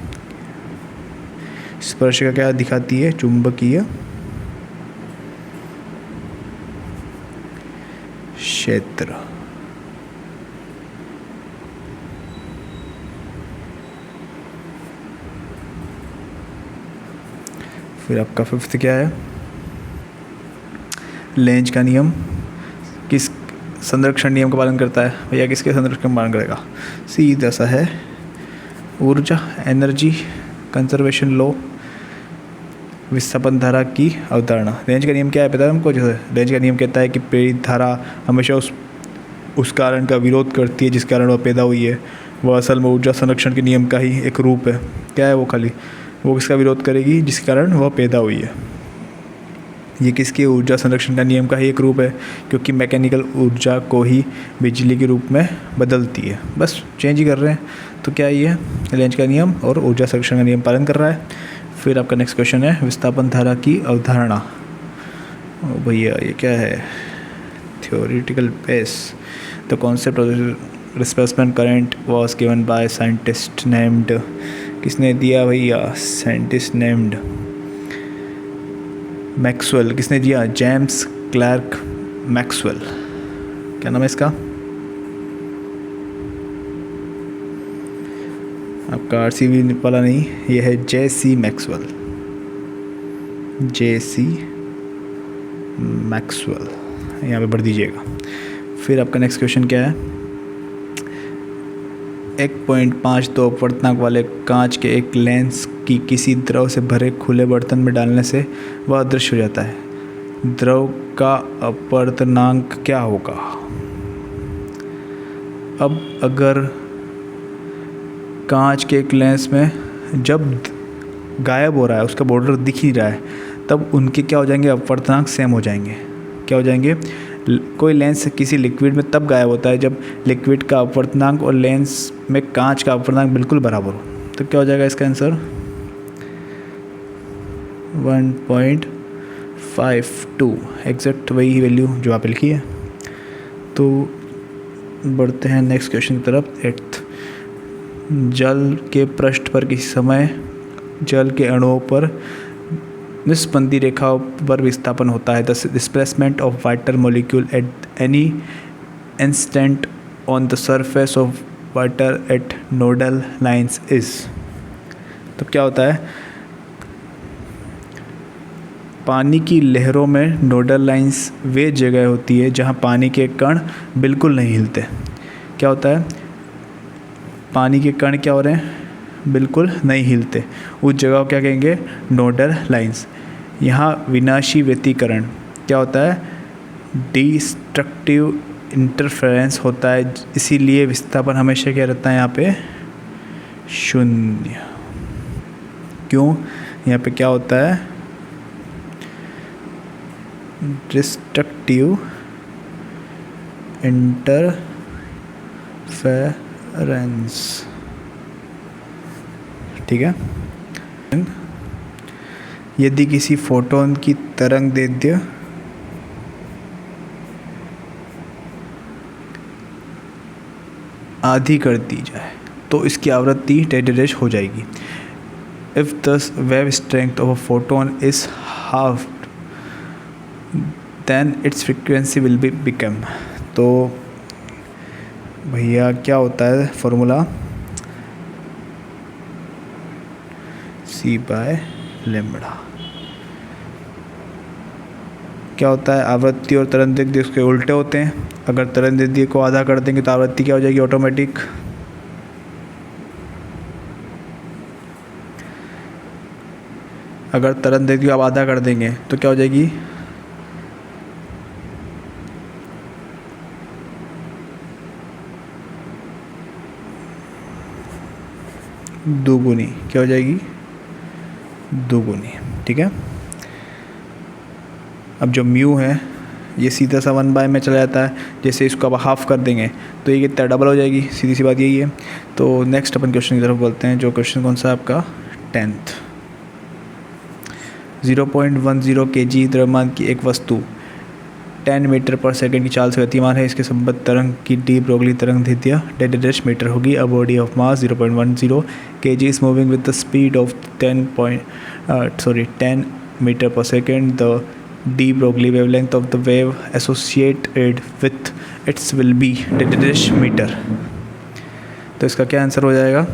स्पर्शिका क्या दिखाती है, चुंबकीय क्षेत्र। फिर आपका फिफ्थ क्या है? लेंज का नियम किस संरक्षण नियम का पालन करता है? भैया किसके संरक्षण का पालन करेगा? सीधा सा है ऊर्जा, एनर्जी कंजर्वेशन लॉ, विस्थापन धारा की अवधारणा। रेंज का नियम क्या है पता है हमको? जैसे रेंज का नियम कहता है कि प्रेरित धारा हमेशा उस कारण का विरोध करती है जिस कारण वह पैदा हुई है। वह असल में ऊर्जा संरक्षण के नियम का ही एक रूप है। क्या है वो? खाली वो किसका विरोध करेगी? जिस कारण वह पैदा हुई है। ये किसके? ऊर्जा संरक्षण का नियम का ही एक रूप है, क्योंकि मैकेनिकल ऊर्जा को ही बिजली के रूप में बदलती है। बस चेंज ही कर रहे हैं। तो क्या ये है? लेंज का नियम और ऊर्जा संरक्षण का नियम पालन कर रहा है। फिर आपका नेक्स्ट क्वेश्चन है विस्थापन धारा की अवधारणा। ओ भैया ये क्या है? Theoretical base. The concept of displacement current was given by scientist named. किसने दिया भैया? Scientist named Maxwell. किसने दिया? James clerk Maxwell. क्या नाम है इसका? आपका आरसीबी वाला नहीं, ये है जे.सी. मैक्सवेल। जे.सी. मैक्सवेल यहाँ पे भर दीजिएगा। फिर आपका नेक्स्ट क्वेश्चन क्या है? 1.52 अपवर्तनांक वाले कांच के एक लेंस की किसी द्रव से भरे खुले बर्तन में डालने से वह अदृश्य हो जाता है। द्रव का अपवर्तनांक क्या होगा? अब अगर कांच के एक लेंस में जब गायब हो रहा है, उसका बॉर्डर दिख ही रहा है, तब उनके क्या हो जाएंगे? अपवर्तनांक सेम हो जाएंगे। क्या हो जाएंगे? कोई लेंस किसी लिक्विड में तब गायब होता है जब लिक्विड का अपवर्तनांक और लेंस में कांच का अपवर्तनांक बिल्कुल बराबर हो। तो क्या हो जाएगा इसका आंसर? 1.52 एग्जैक्ट वही वैल्यू जो आप लिखी है। तो बढ़ते हैं नेक्स्ट क्वेश्चन की तरफ। 8th, जल के पृष्ठ पर किसी समय जल के अणुओं पर निस्पंदी रेखाओं पर विस्थापन होता है। The displacement of water molecule at any instant on the surface of water at nodal lines is. तो क्या होता है? पानी की लहरों में नोडल लाइंस वे जगह होती है जहां पानी के कण बिल्कुल नहीं हिलते। क्या होता है? पानी के कण क्या हो रहे हैं? बिल्कुल नहीं हिलते। उस जगह को क्या कहेंगे? Nodal lines. यहाँ विनाशी व्यतिकरण क्या होता है? डिस्ट्रक्टिव इंटरफेरेंस होता है, इसीलिए विस्थापन हमेशा क्या रहता है यहाँ पे? शून्य। क्यों? यहाँ पे क्या होता है? Destructive interference. ठीक है। यदि किसी फोटोन की तरंगदैर्ध्य आधी कर दी जाए तो इसकी आवृत्ति डैश हो जाएगी। If the wave strength of a photon is half then its frequency will be become. तो भैया क्या होता है फॉर्मूला? c/λ। क्या होता है? आवृत्ति और तरंगदैर्ध्य उसके उल्टे होते हैं। अगर तरंगदैर्ध्य को आधा कर देंगे तो आवृत्ति क्या हो जाएगी? ऑटोमेटिक। अगर तरंगदैर्ध्य को आप आधा कर देंगे तो क्या हो जाएगी? दोगुनी। क्या हो जाएगी? दोगुनी। ठीक है। अब जो म्यू है ये सीधा सा 1 में चला जाता है। जैसे इसको अब हाफ कर देंगे तो ये कितना? डबल हो जाएगी। सीधी सी बात यही है। तो नेक्स्ट अपन क्वेश्चन की तरफ बोलते हैं। जो क्वेश्चन कौन सा है आपका? 10th। 0.10 kg द्रव्यमान की एक वस्तु 10 मीटर पर सेकंड की चाल से गतिमान है। इसके संबद्ध तरंग की डी ब्रोगली तरंगदैर्ध्य डैश मीटर होगी। A body of mass 0.10 kg is moving with the speed of 10 metre per second. The de Broglie wavelength of the wave associated with its will be dash metre. तो इसका क्या answer हो जाएगा?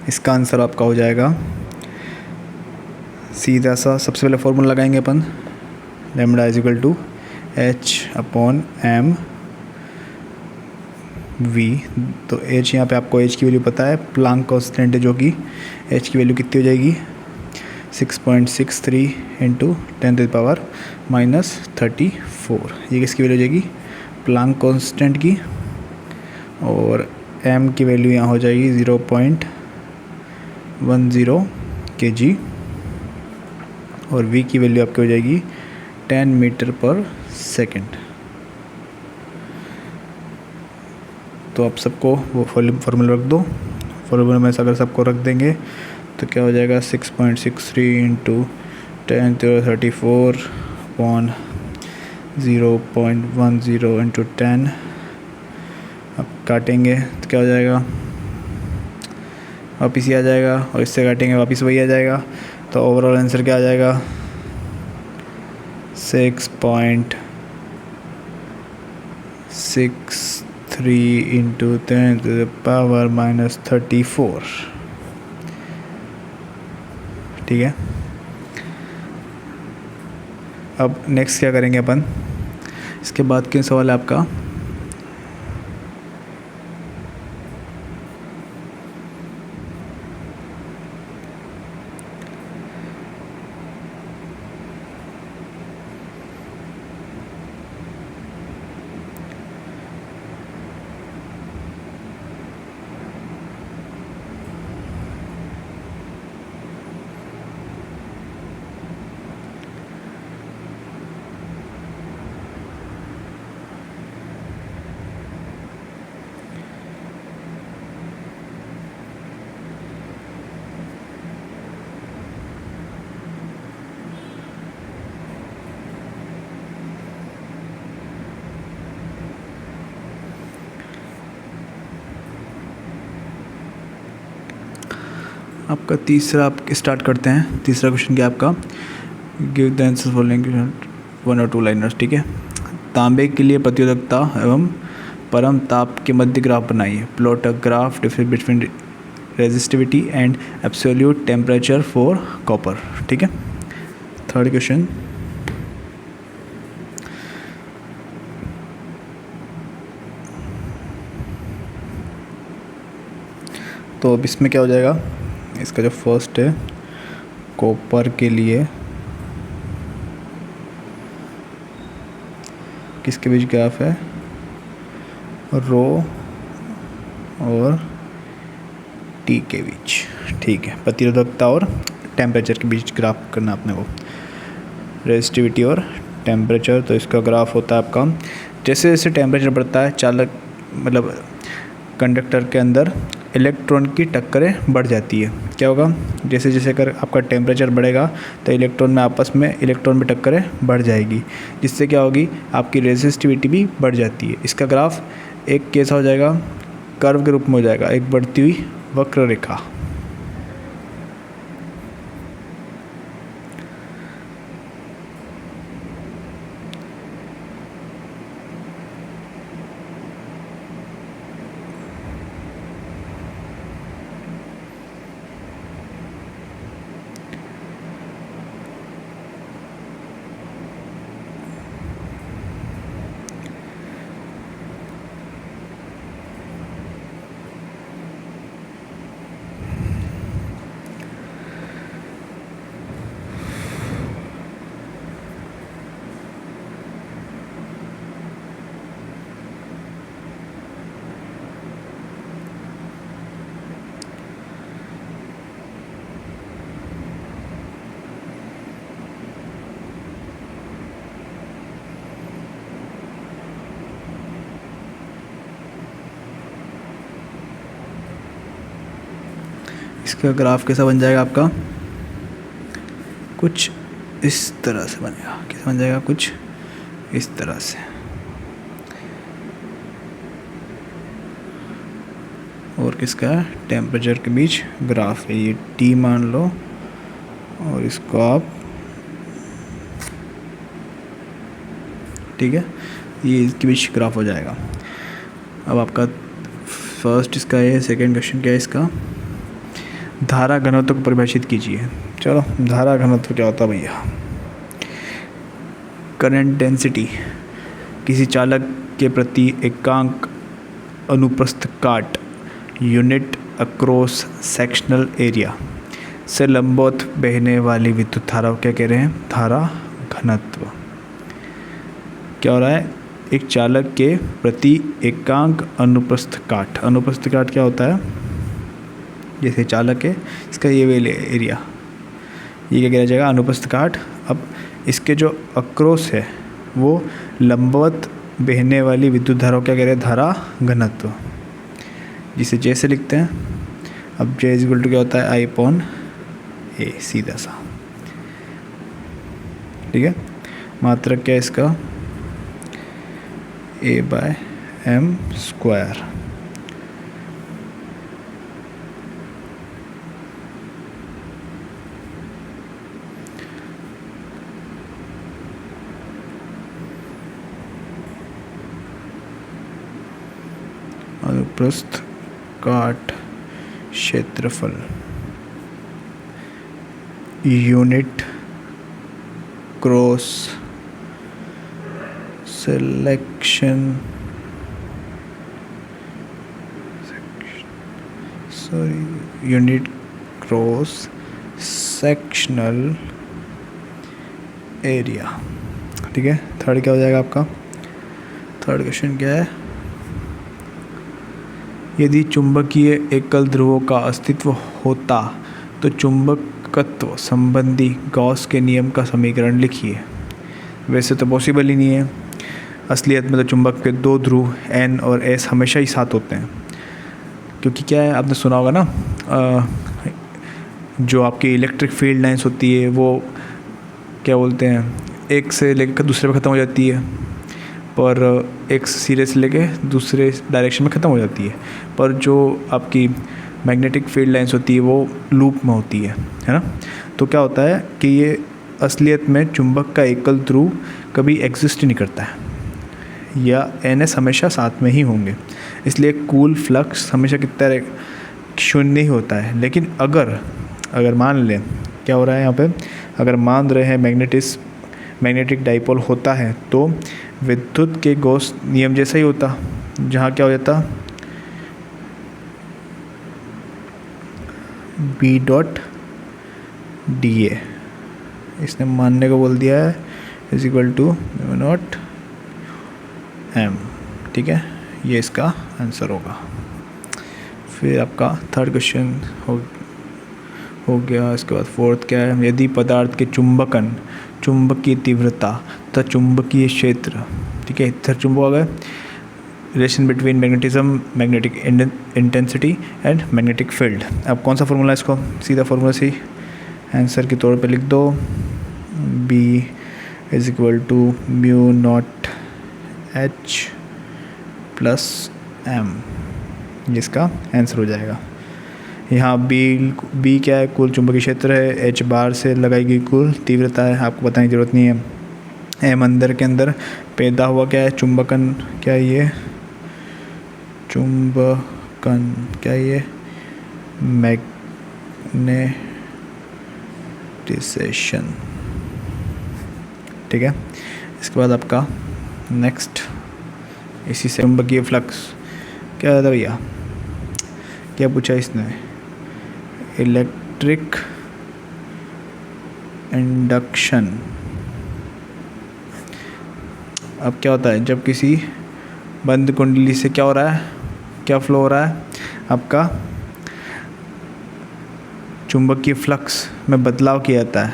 इसका answer आपका हो जाएगा सीधा सा, सबसे पहले फॉर्मूला लगाएंगे अपन, lambda is equal to h/m v। तो h यहाँ पे आपको h की वैल्यू पता है, प्लांक कांस्टेंट है, जो कि h की वैल्यू कितनी हो जाएगी 6.63 इंटू 10⁻⁻34। ये किसकी वैल्यू हो जाएगी? प्लांक कांस्टेंट की। और m की वैल्यू यहाँ हो जाएगी 0.10 kg और v की वैल्यू आपकी हो जाएगी 10 मीटर पर सेकेंड। तो आप सबको वो फॉर्मूला रख दो। फॉर्मूला में अगर सबको रख देंगे तो क्या हो जाएगा 6.63 इंटू 10⁻34 अपॉन 0.10 इंटू 10। अब काटेंगे तो क्या हो जाएगा, वापस ही आ जाएगा, और इससे काटेंगे वापस वही आ जाएगा। तो ओवरऑल आंसर क्या आ जाएगा 6.63 इंटू 10⁻⁻34। ठीक है। अब नेक्स्ट क्या करेंगे अपन, इसके बाद क्या सवाल है आपका? आपका तीसरा आप स्टार्ट करते हैं। तीसरा क्वेश्चन क्या आपका, गिव द आंसर फॉलोइंग 1 और 2 लाइनर्स। ठीक है। तांबे के लिए प्रतिरोधकता एवं परम ताप के मध्य ग्राफ बनाइए। Plot a graph difference between resistivity and absolute temperature for copper. ठीक है। थर्ड क्वेश्चन, तो अब इसमें क्या हो जाएगा, इसका जो फर्स्ट है कॉपर के लिए किसके बीच ग्राफ है, रो और टी के बीच। ठीक है। प्रतिरोधकता और टेम्परेचर के बीच ग्राफ करना अपने को, रेजिस्टिविटी और टेम्परेचर। तो इसका ग्राफ होता है आपका, जैसे जैसे टेम्परेचर बढ़ता है चालक मतलब कंडक्टर के अंदर इलेक्ट्रॉन की टक्करें बढ़ जाती है। क्या होगा, जैसे जैसे अगर आपका टेम्परेचर बढ़ेगा तो इलेक्ट्रॉन में आपस में इलेक्ट्रॉन में टक्करें बढ़ जाएगी, जिससे क्या होगी आपकी रेजिस्टिविटी भी बढ़ जाती है। इसका ग्राफ एक कैसा हो जाएगा, कर्व के रूप में हो जाएगा, एक बढ़ती हुई वक्र रेखा। इसका ग्राफ कैसा बन जाएगा आपका, कुछ इस तरह से बनेगा। कैसा बन जाएगा, कुछ इस तरह से। और किसका टेम्परेचर के बीच ग्राफ है, ये टी मान लो और इसको आप ठीक है, ये इसके बीच ग्राफ हो जाएगा। अब आपका फर्स्ट इसका है, सेकंड क्वेश्चन क्या है इसका, धारा घनत्व को परिभाषित कीजिए। चलो, धारा घनत्व क्या होता है भैया, करंट डेंसिटी किसी चालक के प्रति एकांक अनुप्रस्थ काट यूनिट अक्रॉस सेक्शनल एरिया से लंबवत बहने वाली विद्युत धारा को क्या कह रहे हैं, धारा घनत्व। क्या हो रहा है, एक चालक के प्रति एकांक अनुप्रस्थ काट, अनुप्रस्थ काट क्या होता है, जैसे चालक है इसका ये वेल एरिया, ये क्या कहा जाएगा, अनुप्रस्थ काट। अब इसके जो अक्रॉस है वो लंबवत बहने वाली विद्युत धारा को क्या कह रहे हैं, धारा घनत्व, जिसे जे से लिखते हैं। अब जे इज इक्वल टू क्या होता है, आई अपॉन ए, सीधा सा, ठीक है। मात्रक क्या है इसका, ए बाय एम स्क्वायर। अनुप्रस्थ काट क्षेत्रफल unit cross unit cross sectional area, ठीक है। थर्ड क्या हो जाएगा आपका, थर्ड क्वेश्चन क्या है, यदि चुंबकीय एकल ध्रुवों का अस्तित्व होता तो चुंबकत्व संबंधी गॉस के नियम का समीकरण लिखिए। वैसे तो पॉसिबल ही नहीं है, असलियत में तो चुंबक के दो ध्रुव N और S हमेशा ही साथ होते हैं, क्योंकि क्या है, आपने सुना होगा ना, जो आपकी इलेक्ट्रिक फील्ड लाइंस होती है वो क्या बोलते हैं, एक से लेकर दूसरे पे ख़त्म हो जाती है, पर एक सिरे से लेके दूसरे डायरेक्शन में ख़त्म हो जाती है, पर जो आपकी मैग्नेटिक फील्ड लाइंस होती है वो लूप में होती है ना। तो क्या होता है कि ये असलियत में चुंबक का एकल ध्रुव कभी एग्जिस्ट ही नहीं करता है, या NS हमेशा साथ में ही होंगे, इसलिए कूल फ्लक्स हमेशा कितना शून्य ही होता है। लेकिन अगर मान लें क्या हो रहा है यहाँ पे, अगर मान रहे हैं मैग्नेटिक डाइपोल होता है तो विद्युत के गॉस नियम जैसा ही होता, जहाँ क्या हो जाता, B डॉट DA, इसने मानने को बोल दिया है, is equal to mu naught M, ठीक है। ये इसका आंसर होगा। फिर आपका थर्ड क्वेश्चन हो गया। इसके बाद फोर्थ क्या है, यदि पदार्थ के चुंबकीय तीव्रता तथा चुंबकीय क्षेत्र, ठीक है, इधर चुंबक आ गए, relation between magnetism, magnetic intensity and magnetic field. अब कौन सा फॉर्मूला है, इसको सीधा फॉर्मूला से आंसर के तौर पे लिख दो, B is equal to mu naught H plus M, जिसका आंसर हो जाएगा। यहाँ B क्या है, कुल चुंबकीय क्षेत्र है, H बार से लगाई गई कुल तीव्रता है, आपको बताने की ज़रूरत नहीं है। M अंदर के अंदर पैदा हुआ क्या है, चुंबकन, क्या है ये, चुंबकन, क्या है ये, मैग्नेटिसेशन, ठीक है। इसके बाद आपका नेक्स्ट, इसी से चुंबकीय फ्लक्स क्या था भैया, क्या पूछा इसने, इलेक्ट्रिक इंडक्शन। अब क्या होता है, जब किसी बंद कुंडली से क्या हो रहा है, क्या फ्लो हो रहा है, आपका चुंबकीय फ्लक्स में बदलाव किया जाता है।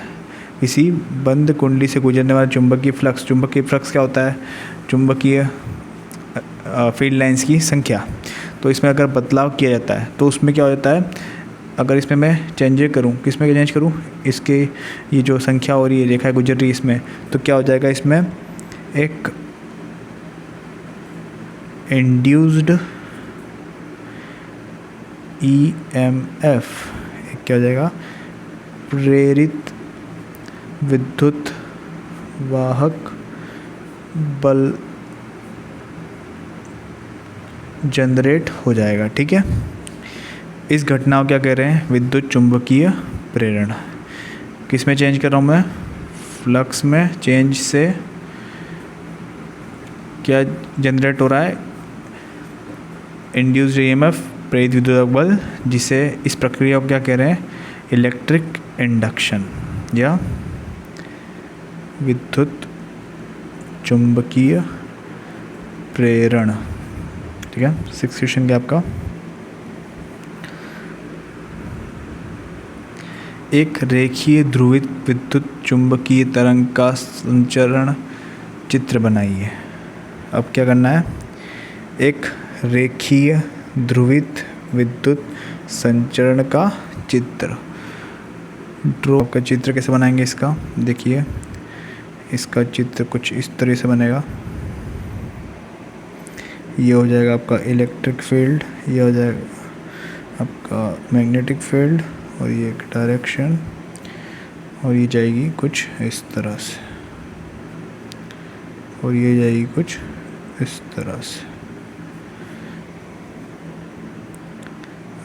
किसी बंद कुंडली से गुजरने वाला चुंबकीय फ्लक्स क्या होता है, चुंबकीय फील्ड लाइंस की संख्या। तो इसमें अगर बदलाव किया जाता है तो उसमें क्या हो जाता है, अगर इसमें मैं चेंज करूँ, किस में चेंज करूँ, इसके ये जो संख्या हो रही है, रेखा गुजर रही है इसमें, तो क्या हो जाएगा, इसमें एक इंड्यूस्ड EMF, क्या हो जाएगा, प्रेरित विद्युत वाहक बल जनरेट हो जाएगा। ठीक है, इस घटना को क्या कह रहे हैं? विद्युत चुंबकीय प्रेरण। किस में चेंज कर रहा हूँ मैं? फ्लक्स में चेंज से क्या जनरेट हो रहा है? इंड्यूस्ड ईएमएफ, प्रेरित विद्युत बल, जिसे इस प्रक्रिया को क्या कह रहे हैं? इलेक्ट्रिक इंडक्शन या विद्युत चुंबकीय प्रेरण। ठीक है, 6th क्वेश्चन क्या आपका? एक रेखीय ध्रुवित विद्युत चुंबकीय तरंग का संचरण चित्र बनाइए। अब क्या करना है? एक रेखीय ध्रुवित विद्युत संचरण का चित्र ड्रॉ। का चित्र कैसे बनाएंगे इसका? देखिए, इसका चित्र कुछ इस तरह से बनेगा। ये हो जाएगा आपका इलेक्ट्रिक फील्ड, ये हो जाएगा आपका मैग्नेटिक फील्ड, और ये एक डायरेक्शन, और ये जाएगी कुछ इस तरह से, और ये जाएगी कुछ इस तरह से।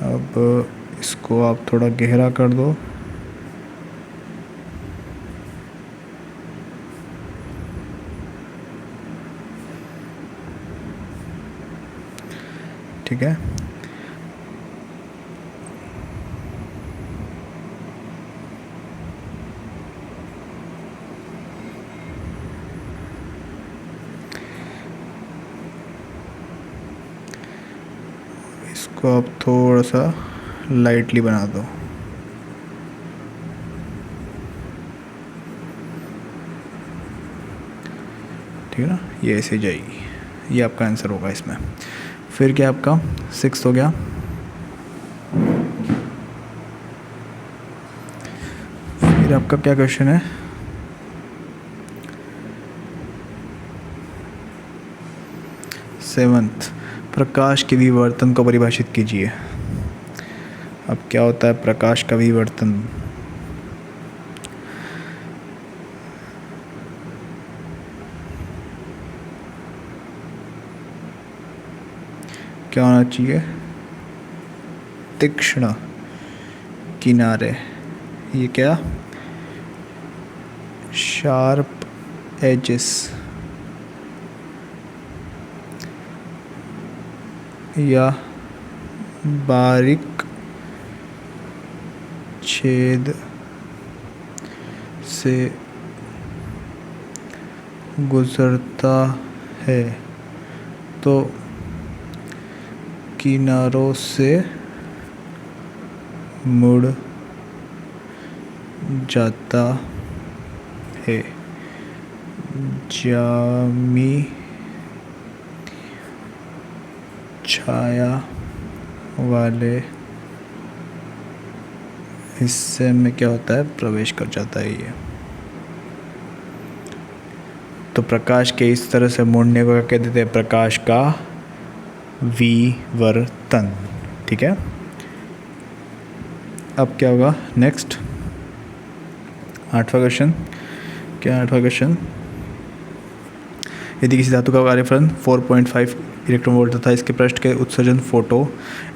अब इसको आप थोड़ा गहरा कर दो। ठीक है, इसको आप थोड़ा सा लाइटली बना दो। ठीक है ना, ये ऐसे जाएगी। ये आपका आंसर होगा इसमें। फिर क्या आपका 6th हो गया? फिर आपका क्या क्वेश्चन है? सेवंथ, प्रकाश के विवर्तन को परिभाषित कीजिए। अब क्या होता है प्रकाश का विवर्तन? क्या होना चाहिए? तीक्ष्ण किनारे। ये क्या? शार्प एजेस या बारीक छेद से गुजरता है तो किनारों से मुड़ जाता है। जामी छाया वाले हिस्से में क्या होता है? प्रवेश कर जाता है ये। तो प्रकाश के इस तरह से मुड़ने को क्या कह देते हैं? प्रकाश का विवर्तन। ठीक है, अब क्या होगा नेक्स्ट? 8वां क्वेश्चन। क्या 8वां क्वेश्चन? यदि किसी धातु का कार्यफलन 4.5 इलेक्ट्रॉन वोल्ट तथा इसके पृष्ठ के उत्सर्जन फोटो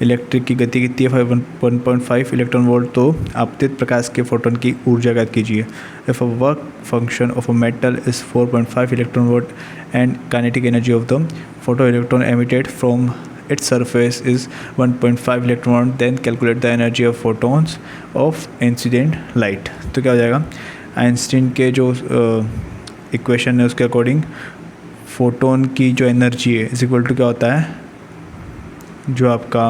इलेक्ट्रिक की गति कितनी है? 1.5 इलेक्ट्रॉन वोल्ट। तो आपतित प्रकाश के फोटोन की ऊर्जा ज्ञात कीजिए। If a work function of a metal is 4.5 electron volt and kinetic energy of the photo electron emitted from its surface is 1.5 electron volt, then calculate the energy of photons of incident light। तो क्या हो जाएगा? Einstein के जो equation है उसके according photon की जो एनर्जी है इज इक्वल टू क्या होता है? जो आपका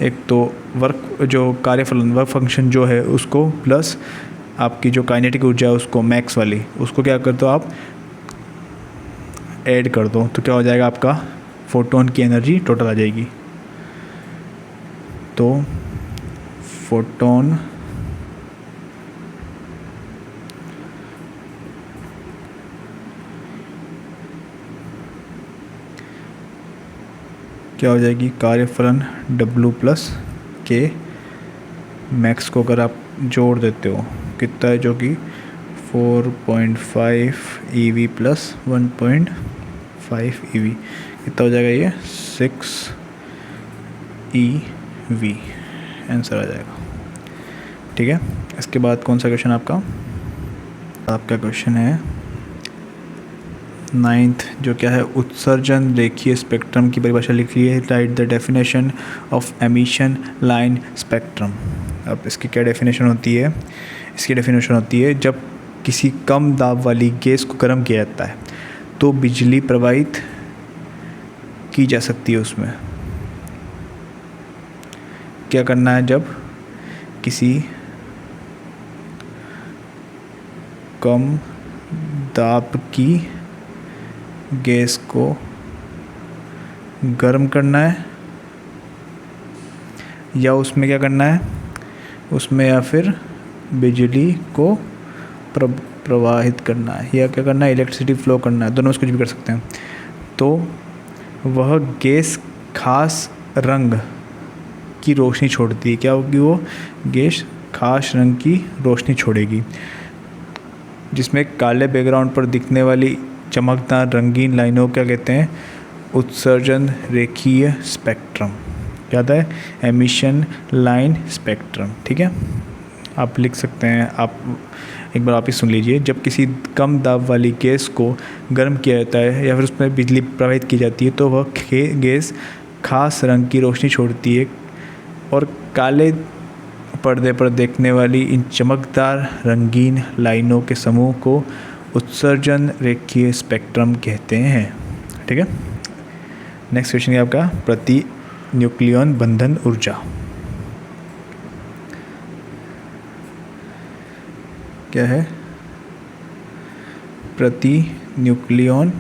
एक तो वर्क जो कार्यफलन वर्क फंक्शन जो है उसको प्लस आपकी जो काइनेटिक ऊर्जा है उसको मैक्स वाली उसको क्या कर दो आप ऐड कर दो। तो क्या हो जाएगा? आपका फोटोन की एनर्जी टोटल आ जाएगी। तो फोटोन क्या हो जाएगी? कार्यफलन W प्लस के मैक्स को अगर आप जोड़ देते हो कितना है? जो कि 4.5 EV प्लस 1.5 EV कितना हो जाएगा ये 6 EV आंसर आ जाएगा। ठीक है, इसके बाद कौन सा क्वेश्चन आपका क्वेश्चन है 9th, जो क्या है उत्सर्जन रेखीय स्पेक्ट्रम की परिभाषा लिखी है। Right the definition of emission line spectrum. अब इसकी क्या डेफिनेशन होती है? इसकी डेफिनेशन होती है जब किसी कम दाब वाली गैस को गर्म किया जाता है तो बिजली प्रवाहित की जा सकती है। उसमें क्या करना है? जब किसी कम दाब की गैस को गर्म करना है या उसमें क्या करना है, उसमें या फिर बिजली को प्रवाहित करना है या क्या करना है, इलेक्ट्रिसिटी फ्लो करना है, दोनों में से कुछ भी कर सकते हैं। तो वह गैस खास रंग की रोशनी छोड़ती है। क्या होगी? वो गैस खास रंग की रोशनी छोड़ेगी जिसमें काले बैकग्राउंड पर दिखने वाली चमकदार रंगीन लाइनों को क्या कहते हैं? उत्सर्जन रेखीय स्पेक्ट्रम। क्या है? Emission line spectrum. ठीक है, आप लिख सकते हैं। आप एक बार वापस सुन लीजिए। जब किसी कम दाब वाली गैस को गर्म किया जाता है या फिर उसमें बिजली प्रवाहित की जाती है तो वह गैस खास रंग की रोशनी छोड़ती है और काले पर्दे पर देखने वाली इन चमकदार रंगीन लाइनों के समूह को उत्सर्जन रेखीय स्पेक्ट्रम कहते हैं। ठीक है, नेक्स्ट क्वेश्चन है आपका प्रति न्यूक्लियन बंधन ऊर्जा। क्या है? प्रति न्यूक्लियन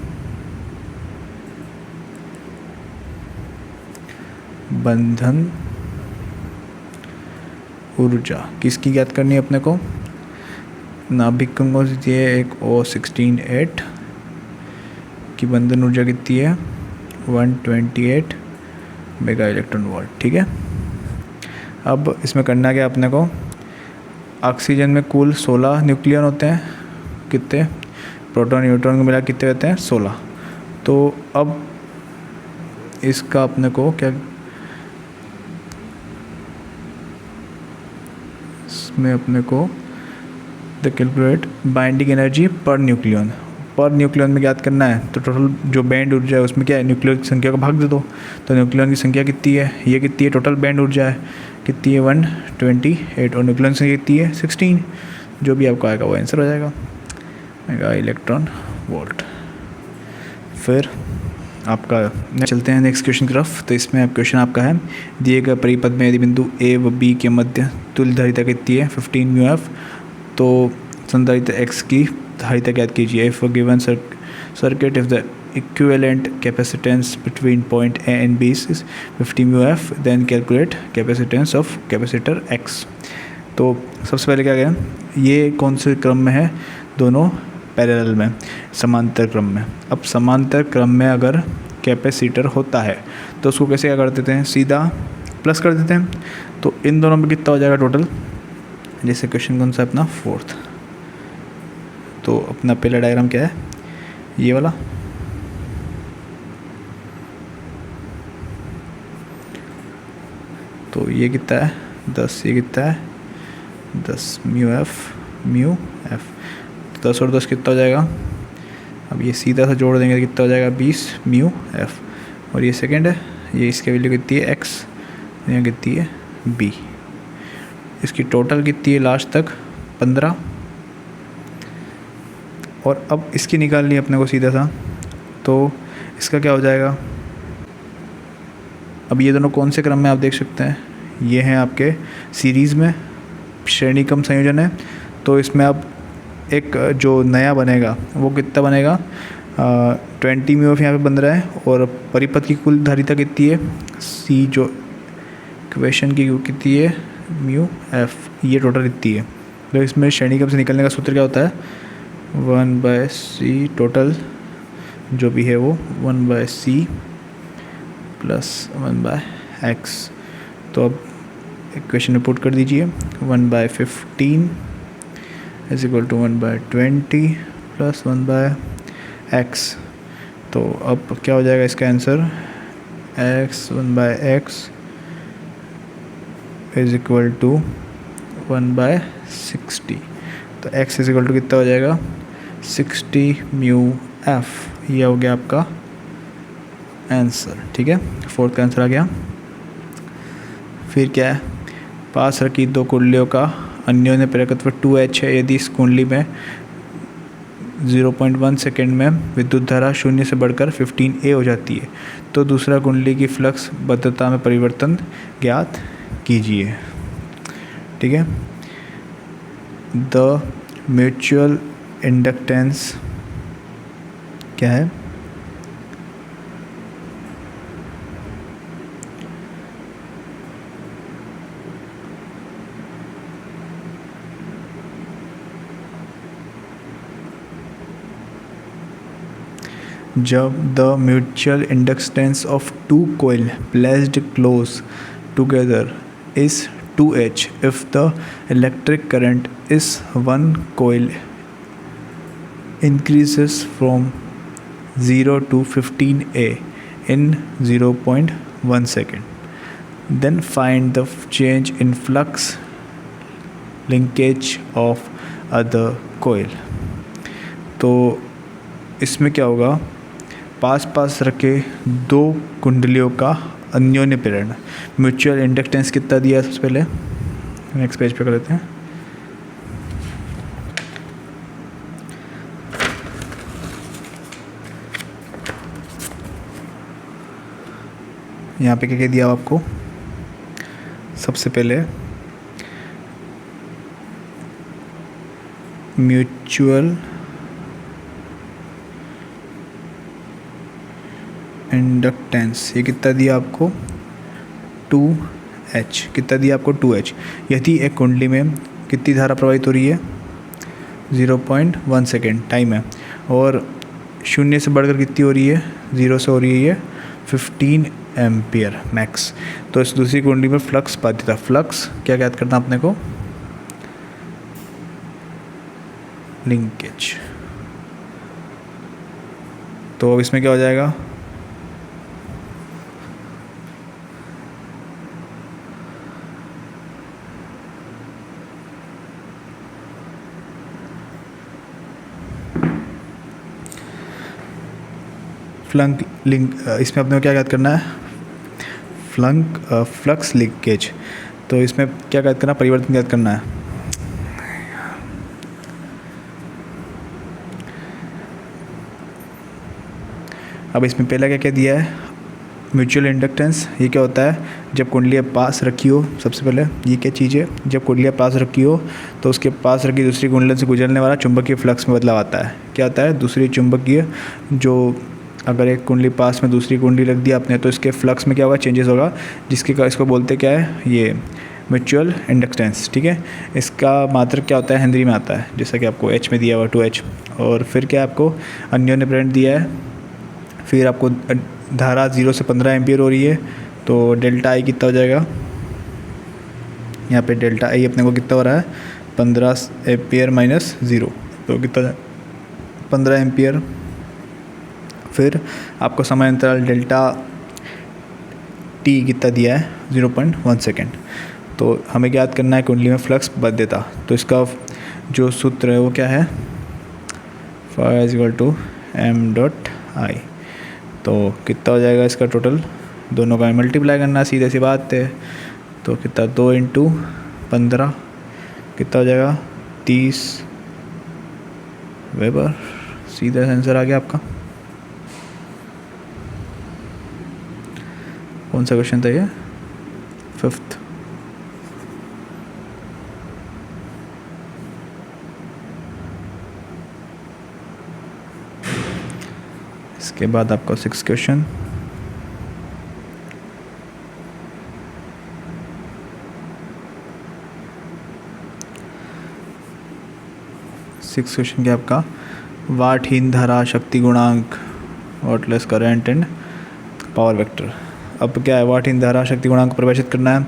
बंधन ऊर्जा किसकी याद करनी है अपने को? नाभिक को दी है एक O16 की बंधन ऊर्जा कितनी है? 128 मेगा इलेक्ट्रॉन वोल्ट। ठीक है, अब इसमें करना क्या अपने को? ऑक्सीजन में कुल 16 न्यूक्लियन होते हैं। कितने? प्रोटॉन न्यूट्रॉन को मिला कितने होते हैं? 16। तो अब इसका अपने को क्या, इसमें अपने को the calculate binding energy per nucleon में याद करना है। तो टोटल जो बैंड ऊर्जा है उसमें क्या है? न्यूक्लियन की संख्या को भाग दे दो। तो न्यूक्लियन की संख्या कितनी है? ये कितनी है? टोटल बैंड ऊर्जा है कितनी है? 128 और न्यूक्लियन संख्या कितनी है? 16। जो भी आपको आएगा वो आंसर हो जाएगा मेगा इलेक्ट्रॉन वोल्ट। फिर आपका चलते हैं नेक्स्ट क्वेश्चन की तरफ। तो इसमें क्वेश्चन आपका है दिए गए परिपथ में यदि बिंदु ए व बी के मध्य तुल्य धारिता कितनी है? 15 μF। तो संधारिता x की धारिता ज्ञात कीजिए। If given circuit if the equivalent capacitance between point A and B is 50 μF then calculate capacitance of capacitor x। तो सबसे पहले क्या करें, ये कौन से क्रम में है? दोनों पैरेलल में, समांतर क्रम में। अब समांतर क्रम में अगर कैपेसिटर होता है तो उसको कैसे क्या कर देते हैं? सीधा प्लस कर देते हैं। तो इन दोनों में कितना हो जाएगा टोटल? जैसे क्वेश्चन कौन सा अपना 4th। तो अपना पहला डायग्राम क्या है? ये वाला। तो ये कितना है? 10। ये कितना है? 10 μF। 10 और 10 कितना हो जाएगा? अब ये सीधा सा जोड़ देंगे तो कितना हो जाएगा? 20 μF। और ये सेकंड है, ये इसकी वैल्यू कितनी है? x। यहाँ कितनी है? b। इसकी टोटल कितनी है लास्ट तक? 15। और अब इसकी निकालनी है अपने को सीधा सा। तो इसका क्या हो जाएगा? अब ये दोनों कौन से क्रम में आप देख सकते हैं? ये हैं आपके सीरीज़ में, श्रेणी क्रम संयोजन है। तो इसमें अब एक जो नया बनेगा वो कितना बनेगा? 20 μF यहाँ पे बन रहा है। और परिपथ की कुल धारिता कितनी है? C जो इक्वेशन की कितनी है? μF। ये टोटल इतनी है। तो इसमें श्रेणी क्रम से निकलने का सूत्र क्या होता है? 1/c टोटल जो भी है वो 1/c प्लस 1/x। तो अब इक्वेशन में पुट कर दीजिए 1/15 is equal to 1/20 plus 1/x। तो अब क्या हो जाएगा इसका answer, x 1/x is equal to 1/60। तो x इज इक्वल टू कितना हो जाएगा, 60 म्यू एफ। ये हो गया आपका आंसर। ठीक है, फोर्थ का आंसर आ गया। फिर क्या है, पास रखी दो कुंडलियों का अन्योन्य प्रेरकत्व 2H है यदि इस कुंडली में 0.1 सेकेंड में विद्युत धारा 0 से बढ़कर 15A हो जाती है तो दूसरा कुंडली की फ्लक्स बद्धता में परिवर्तन ज्ञात कीजिए। ठीक है, द म्यूचुअल इंडक्टेंस क्या है, जब the mutual inductance of two coil placed close together is 2H if the electric current is one coil increases from 0 to 15A in 0.1 second, then find the change in flux linkage of other coil। तो इसमें क्या होगा, पास पास रखे दो कुंडलियों का अन्योन्य प्रेरण, mutual inductance कितना दिया है सबसे पहले, नेक्स्ट पेज पे कर लेते हैं। यहाँ पे क्या क्या दिया आपको, सबसे पहले म्यूचुअल इंडक्टेंस, ये कितना दिया आपको 2H, कितना दिया आपको 2H। यदि एक कुंडली में कितनी धारा प्रवाहित हो रही है, 0.1 सेकेंड टाइम है, और 0 से बढ़कर कितनी हो रही है, 0 से हो रही है 15 एम्पियर मैक्स। तो इस दूसरी कुंडली में फ्लक्स बाध्यता, फ्लक्स क्या याद करना अपने को, लिंकेज। तो अब इसमें क्या हो जाएगा, फ्लंक लिंक, इसमें अपने को क्या याद करना है, फ्लक्स लिंकेज। तो इसमें क्या याद करना, परिवर्तन याद करना है। अब इसमें पहला क्या क्या दिया है, म्यूचुअल इंडक्टेंस। ये क्या होता है, जब कुंडलियाँ पास रखी हो, सबसे पहले ये क्या चीज़ है, जब कुंडलियाँ पास रखी हो तो उसके पास रखी दूसरी कुंडली से गुजरने वाला चुंबकीय फ्लक्स में बदलाव आता है। क्या आता है, दूसरी चुंबकीय, जो अगर एक कुंडली पास में दूसरी कुंडली रख दिया आपने तो इसके फ्लक्स में क्या होगा, चेंजेस होगा, जिसके इसको बोलते क्या है, ये म्यूचुअल इंडक्टेंस। ठीक है, इसका मात्रक क्या होता है, हेनरी में आता है, जैसा कि आपको H में दिया हुआ 2H। और फिर क्या आपको अन्योन्य प्रेरण दिया है, फिर आपको धारा 0 से 15 एम्पियर हो रही है, तो डेल्टा आई कितना हो जाएगा, यहाँ पे डेल्टा आई अपने को कितना हो रहा है, 15 एम्पियर माइनस 0, तो कितना 15 एम्पियर। फिर आपको समय अंतराल डेल्टा टी कितना दिया है, 0.1 सेकेंड। तो हमें याद करना है कुंडली में फ्लक्स बाध्यता। तो इसका जो सूत्र है वो क्या है, Φ=m.I। तो कितना हो जाएगा इसका टोटल, दोनों का मल्टीप्लाई करना, सीधे सी बात है। तो कितना, 2 × 15 कितना हो जाएगा, 30 वेबर। सीधा आंसर आ गया आपका। कौन सा क्वेश्चन था ये, 5th। इसके बाद आपका 6th क्वेश्चन, क्या आपका, वाटहीन धारा, शक्ति गुणांक, wattless current and power vector. अब क्या है, वाटहीन धारा शक्ति गुणांक को परिभाषित करना है।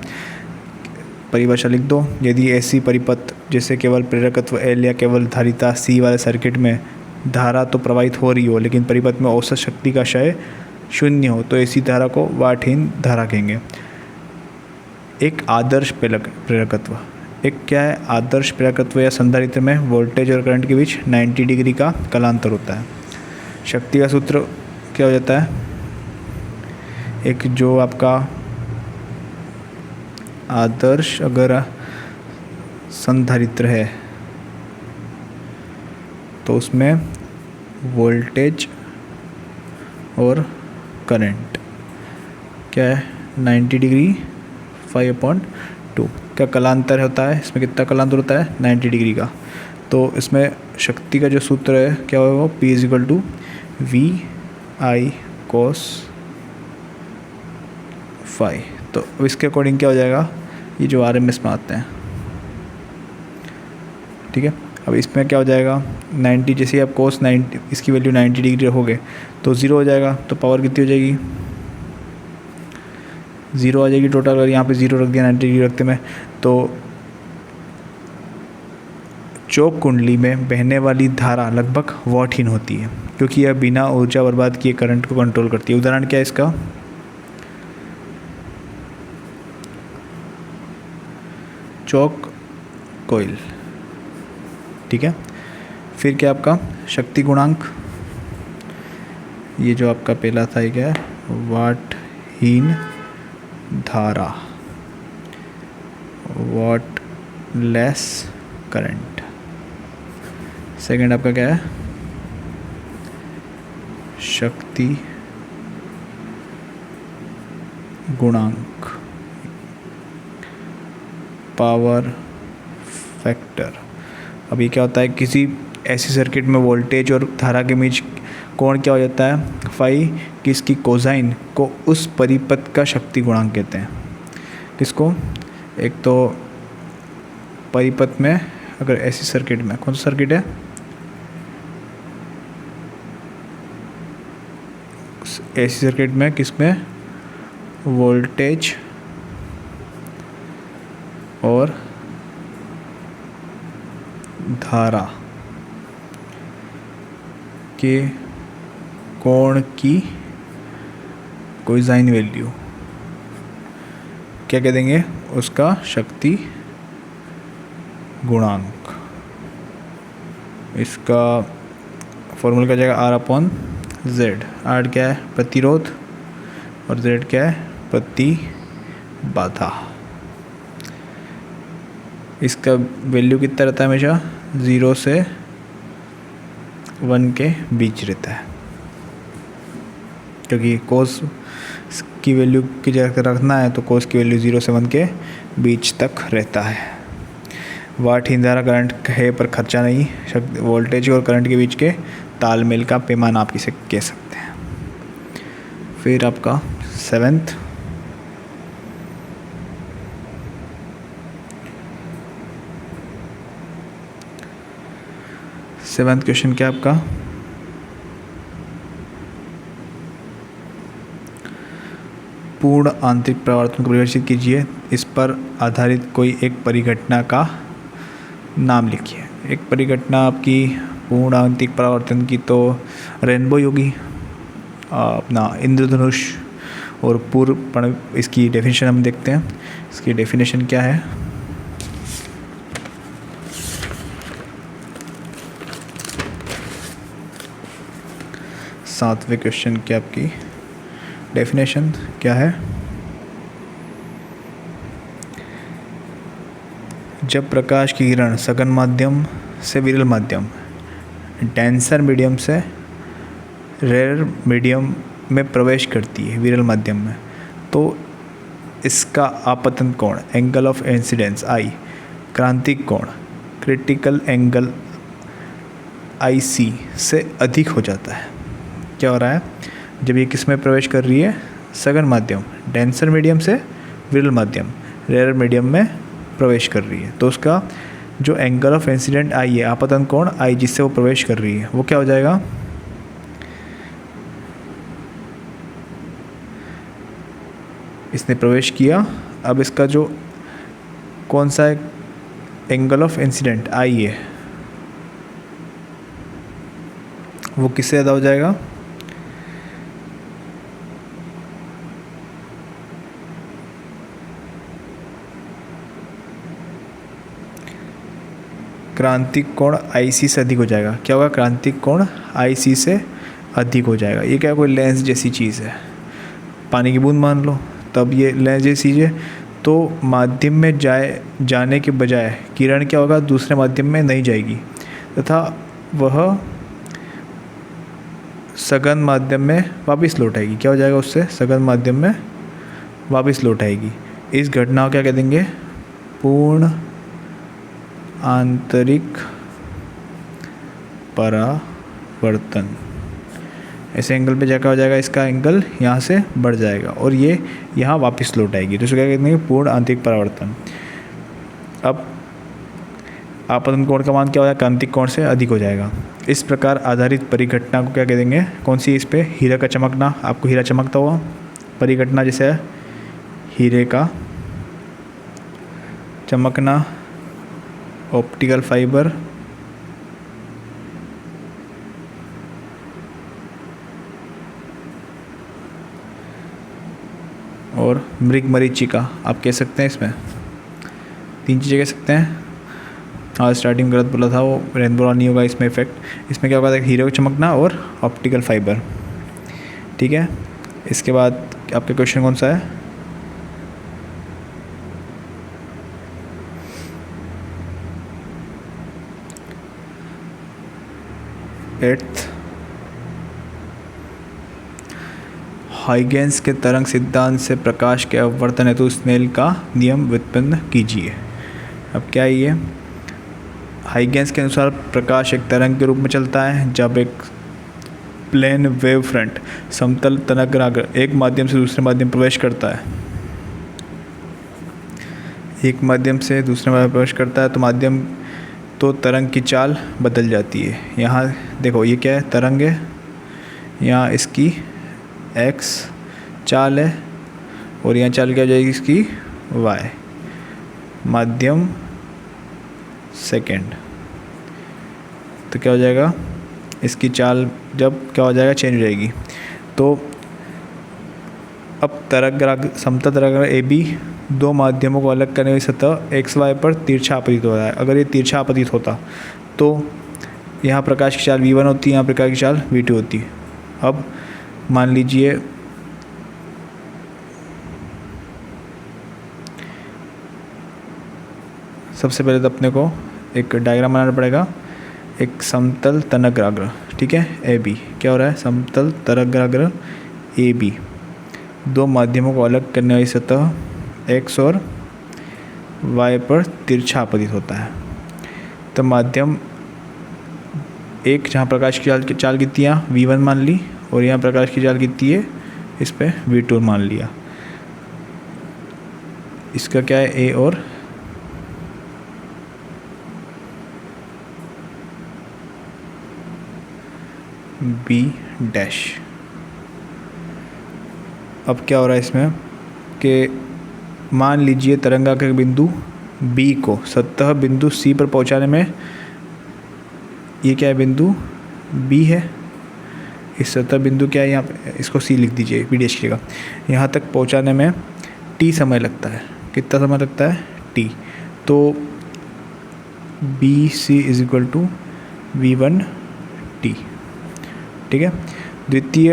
परिभाषा लिख दो, यदि ऐसी परिपथ जैसे केवल प्रेरकत्व L या केवल धारिता C वाले सर्किट में धारा तो प्रवाहित हो रही हो लेकिन परिपथ में औसत शक्ति का क्षय 0 हो तो ऐसी धारा को वाटहीन धारा कहेंगे। एक आदर्श प्रेरकत्व, एक क्या है, आदर्श प्रेरकत्व या संधारित्र में वोल्टेज और करंट के बीच 90 डिग्री का कलांतर होता है। शक्ति का सूत्र क्या हो जाता है, एक जो आपका आदर्श अगर संधारित्र है तो उसमें वोल्टेज और करंट क्या है 90 डिग्री 5/2 का कलांतर होता है। इसमें कितना कलांतर होता है 90 डिग्री का। तो इसमें शक्ति का जो सूत्र है क्या होगा वो P = VI cos phi। तो इसके अकॉर्डिंग क्या हो जाएगा, ये जो RMS में आते हैं, ठीक है। अब इसमें क्या हो जाएगा 90, जैसे आप cos 90 इसकी वैल्यू 90 डिग्री रखोगे तो 0 हो जाएगा, तो पावर कितनी हो जाएगी 0 आ जाएगी टोटल। अगर यहाँ पे 0 रख दिया 90 डिग्री रखते में तो चौक कुंडली में बहने वाली धारा लगभग वाटहीन होती है क्योंकि यह बिना ऊर्जा बर्बाद किए करंट को कंट्रोल करती है। उदाहरण क्या है इसका, चौक कोयल, ठीक है। फिर क्या आपका शक्ति गुणांक, ये जो आपका पहला था ये क्या है वाटहीन धारा, वाटलेस करंट। सेकंड आपका क्या है शक्ति गुणांक, पावर फैक्टर। अब ये क्या होता है, किसी ऐसी सर्किट में वोल्टेज और धारा के बीच कोण क्या हो जाता है फाई, कि इसकी कोसाइन को उस परिपथ का शक्ति गुणांक कहते हैं। किसको, एक तो परिपथ में, अगर ऐसी सर्किट में, कौन सा सर्किट है, ऐसी सर्किट में किसमें वोल्टेज और धारा के कोण की कोसाइन वैल्यू क्या कह देंगे, उसका शक्ति गुणांक। इसका फॉर्मूला क्या जाएगा R/Z। R क्या है प्रतिरोध और Z क्या है प्रतिबाधा। इसका वैल्यू कितना रहता है, हमेशा 0 से 1 के बीच रहता है क्योंकि कोस की वैल्यू की जगह रखना है तो कोस की वैल्यू 0 से 1 के बीच तक रहता है। वाटहीन धारा करंट है पर खर्चा नहीं, वोल्टेज और करंट के बीच के तालमेल का पैमाना आप इसे कह सकते हैं। फिर आपका सेवेंथ क्वेश्चन क्या आपका, पूर्ण आंतरिक परावर्तन को परिभाषित कीजिए। इस पर आधारित कोई एक परिघटना का नाम लिखिए। एक परिघटना आपकी पूर्ण आंतरिक परावर्तन की तो रेनबो होगी, अपना इंद्रधनुष और पूर्ण। इसकी डेफिनेशन हम देखते हैं, इसकी डेफिनेशन क्या है। सातवें क्वेश्चन की आपकी डेफिनेशन क्या है, जब प्रकाश की किरण सघन माध्यम से विरल माध्यम, डेंसर मीडियम से रेयर मीडियम में प्रवेश करती है विरल माध्यम में, तो इसका आपतन कोण एंगल ऑफ इंसिडेंस आई, क्रांतिक कोण क्रिटिकल एंगल IC से अधिक हो जाता है। क्या हो रहा है, जब ये किस में प्रवेश कर रही है, सघन माध्यम, डेंसर मीडियम से विरल माध्यम, रेयर मीडियम में प्रवेश कर रही है, तो उसका जो एंगल ऑफ इंसिडेंट आई है, आपतन कोण आई जिससे वो प्रवेश कर रही है, वो क्या हो जाएगा, इसने प्रवेश किया। अब इसका जो कौन सा है एंगल ऑफ इंसिडेंट आई है वो किससे ज़्यादा हो जाएगा? क्रांतिक कोण IC से अधिक हो जाएगा। क्या होगा? क्रांतिक कोण IC से अधिक हो जाएगा। ये क्या कोई लेंस जैसी चीज़ है, पानी की बूंद मान लो, तब ये लेंस जैसी चीज़ है। तो माध्यम में जाने के बजाय किरण क्या होगा? दूसरे माध्यम में नहीं जाएगी तथा वह सघन माध्यम में वापस लौट आएगी। क्या हो जाएगा उससे? सघन माध्यम में वापस लौट आएगी। इस घटना को क्या कह देंगे? पूर्ण आंतरिक परावर्तन। ऐसे एंगल पे जाकर हो जाएगा, इसका एंगल यहाँ से बढ़ जाएगा और ये यहाँ वापस लौट आएगी, तो इसको क्या कहते हैं? पूर्ण आंतरिक परावर्तन। अब आपतन कोण का मान क्या हो जाएगा? क्रांतिक कोण से अधिक हो जाएगा। इस प्रकार आधारित परिघटना को क्या कह देंगे? कौन सी? इस पे हीरा का चमकना, आपको हीरा चमकता हुआ परिघटना जैसे है हीरे का चमकना, ऑप्टिकल फाइबर, और मृगमरीचिका आप कह सकते हैं। इसमें 3 चीज़ें कह सकते हैं। आज स्टार्टिंग गलत बोला था, वो रेनबो नहीं होगा इसमें इफेक्ट। इसमें क्या होगा? हीरे को चमकना और ऑप्टिकल फाइबर। ठीक है, इसके बाद आपका क्वेश्चन कौन सा है? एट्थ, हाइगेंस के तरंग सिद्धांत से प्रकाश के अपवर्तन हेतु स्नेल का नियम व्युत्पन्न कीजिए। अब क्या है ये? हाइगेंस के अनुसार प्रकाश एक तरंग के रूप में चलता है जब एक प्लेन वेव फ्रंट समतल तरंगाग्र एक माध्यम से दूसरे माध्यम प्रवेश करता है। एक माध्यम से दूसरे माध्यम प्रवेश करता है तो तरंग की चाल बदल जाती है। यहाँ देखो ये क्या है? तरंग है, यहाँ इसकी x चाल है और यहाँ चाल क्या हो जाएगी? इसकी y, माध्यम सेकेंड। तो क्या हो जाएगा? इसकी चाल जब क्या हो जाएगा? चेंज हो जाएगी। तो अब समतल तरंगाग्र AB दो माध्यमों को अलग करने वाली सतह XY पर तिरछा आपतित हो रहा है। अगर ये तिरछा आपतित होता तो यहाँ प्रकाश की चाल V1 होती है, यहाँ प्रकाश की चाल V2 होती है। अब मान लीजिए सबसे पहले तो अपने को एक डायग्राम बनाना पड़ेगा। एक समतल तरंगाग्र, ठीक है, AB क्या हो रहा है? समतल तरंगाग्र AB दो माध्यमों को अलग करने वाली सतह X और Y पर तिरछा आपतित होता है। तो माध्यम एक जहाँ प्रकाश की चाल कितनी है? V1 मान ली, और यहाँ प्रकाश की चाल कितनी है? इस पे V2 मान लिया। इसका क्या है? A और B डैश। अब क्या हो रहा है इसमें कि मान लीजिए तरंगाग्र बिंदु B को सतह बिंदु C पर पहुंचाने में, ये क्या है? बिंदु B है। इस सतह बिंदु क्या है? यहाँ पे इसको C लिख दीजिए, B डैश की जगह। यहाँ तक पहुंचाने में T समय लगता है। कितना समय लगता है? T। तो BC is equal to V1T, ठीक है। द्वितीय,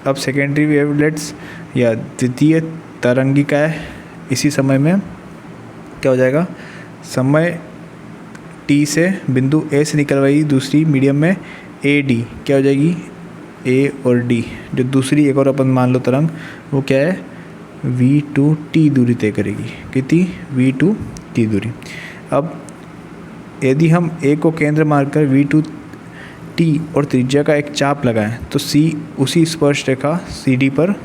अब सेकेंडरी वेवलेट्स या द्वितीय तरंगिका है, इसी समय में क्या हो जाएगा? समय T से बिंदु A से निकल रही दूसरी मीडियम में AD क्या हो जाएगी? A और D, जो दूसरी एक और अपन मान लो तरंग, वो क्या है? V2T दूरी तय करेगी। कितनी? V2T दूरी। अब यदि हम A को केंद्र मानकर V2T और त्रिज्या का एक चाप लगाएं तो C उसी स्पर्श रेखा CD पर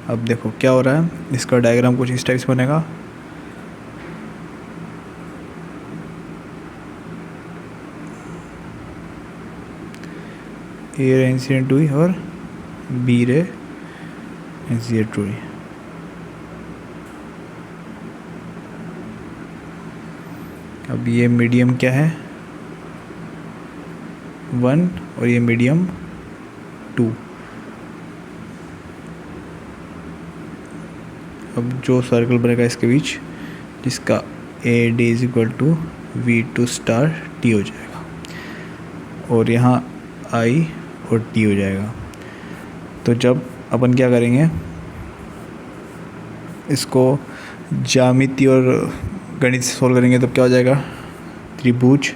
अब देखो क्या हो रहा है, इसका डायग्राम कुछ इस टाइप से बनेगा। ए रे इंसिडेंट हुई और बी रे इंसिडेंट हुई। अब ये मीडियम क्या है 1 और ये मीडियम 2। अब जो सर्कल बनेगा इसके बीच, जिसका A D is equal to V2 star T हो जाएगा, और यहाँ I और टी हो जाएगा। तो जब अपन क्या करेंगे, इसको ज्यामिति और गणित से सोल्व करेंगे तो क्या हो जाएगा, त्रिभुज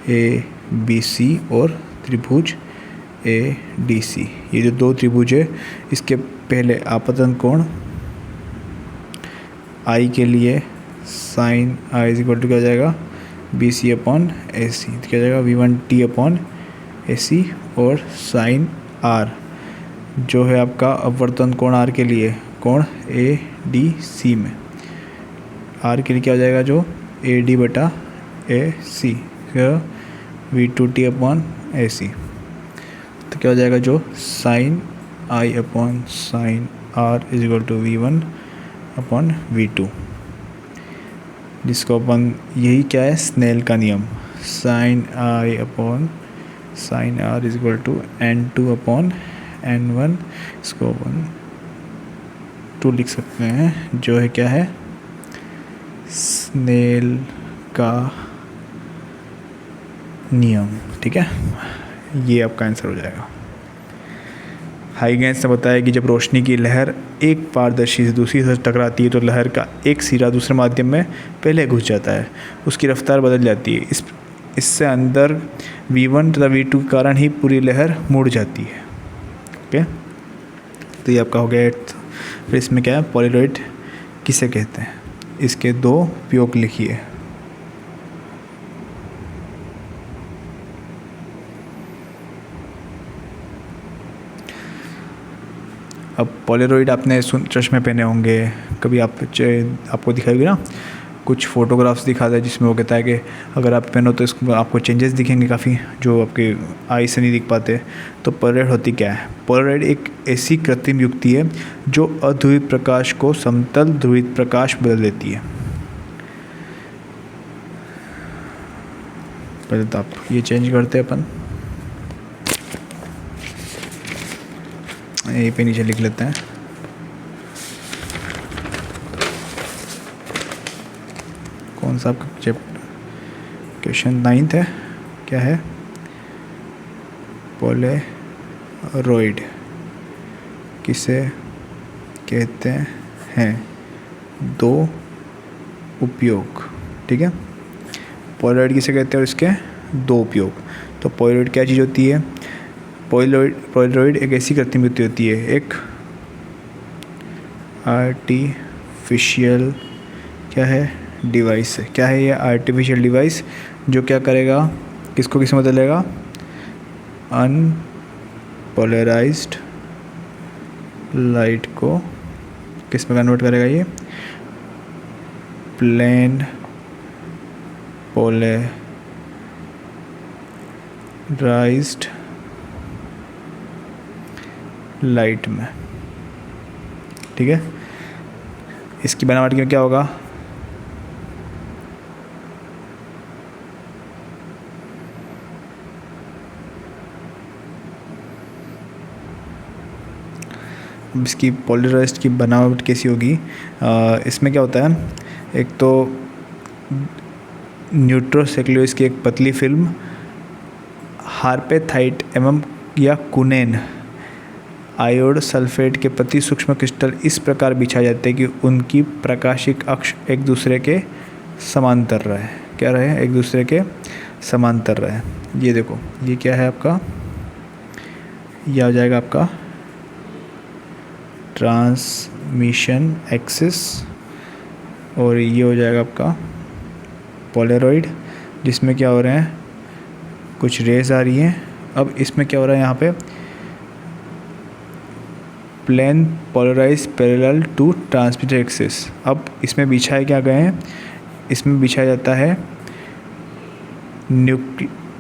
ए बी सी और त्रिभुज ए डी सी, ये जो दो त्रिभुज है इसके पहले आपतन कोण आई के लिए sine I is equal to क्या हो जाएगा, बी सी अपॉन ए सी, तो क्या हो जाएगा V1T अपॉन ए सी, और साइन आर जो है आपका अपवर्तन कोण आर के लिए कोण ए डी सी में, आर के लिए क्या हो जाएगा जो ए डी बटा ए सी, V2T अपॉन ए सी, तो क्या हो जाएगा जो sine I upon sine R is equal to V1 upon V2, जिसको अपन यही क्या है स्नेल का नियम, sine I upon sine R is equal to N2 upon N1, इसको अपन 2 लिख सकते हैं, जो है क्या है स्नेल का नियम। ठीक है, ये आपका आंसर हो जाएगा। हाइगेंस ने बताया कि जब रोशनी की लहर एक पारदर्शी से दूसरी से टकराती है तो लहर का एक सिरा दूसरे माध्यम में पहले घुस जाता है, उसकी रफ्तार बदल जाती है, इससे अंदर V1 तथा V2 के कारण ही पूरी लहर मुड़ जाती है। ओके, तो ये आपका हो गया 8th। फिर इसमें क्या है, पोलराइड किसे कहते हैं, इसके 2 उपयोग लिखिए। अब पोलराइड आपने चश्मे पहने होंगे, कभी आपको दिखाई होगी ना, कुछ फ़ोटोग्राफ्स दिखाता है जिसमें वो कहता है कि अगर आप पहनो तो इसमें आपको चेंजेस दिखेंगे काफ़ी जो आपके आई से नहीं दिख पाते। तो पोलराइड होती क्या है, पोलराइड एक ऐसी कृत्रिम युक्ति है जो अध्रुवित प्रकाश को समतल ध्रुवित प्रकाश बदल देती है। पहले तो आप ये चेंज करते हैं अपन, यहीं पे नीचे लिख लेते हैं, कौन सा आपका चैप्टर, क्वेश्चन 9th है, क्या है, पोलराइड किसे कहते हैं, 2 उपयोग। ठीक है, पोलराइड किसे कहते हैं और इसके 2 उपयोग। तो पोलराइड क्या चीज़ होती है, पोलराइड एक ऐसी कृत्रिम युक्ति होती है, एक आर्टिफिशियल क्या है डिवाइस है। क्या है ये आर्टिफिशियल डिवाइस जो क्या करेगा, किसको किस में बदलेगा, अनपोलराइज्ड लाइट को किस में कन्वर्ट करेगा, ये प्लेन पोलराइज्ड लाइट में। ठीक है, इसकी बनावट में क्या होगा, इसकी पोलराइज्ड की बनावट कैसी होगी, इसमें क्या होता है, एक तो न्यूट्रोसेक्युलर्स की एक पतली फिल्म हार्पेथाइट एवं या कुनेन आयोड सल्फेट के प्रति सूक्ष्म क्रिस्टल इस प्रकार बिछा जाते हैं कि उनकी प्रकाशिक अक्ष एक दूसरे के समांतर रहे। क्या रहे, एक दूसरे के समांतर रहे। ये देखो, ये क्या है आपका, यह हो जाएगा आपका ट्रांसमिशन एक्सिस, और ये हो जाएगा आपका पोलराइड, जिसमें क्या हो रहे हैं, कुछ रेज आ रही हैं। अब इसमें क्या हो रहा है, यहाँ पे plane polarise parallel to transmitter axis. अब इसमें बिछाए क्या गए हैं, इसमें बिछाया जाता है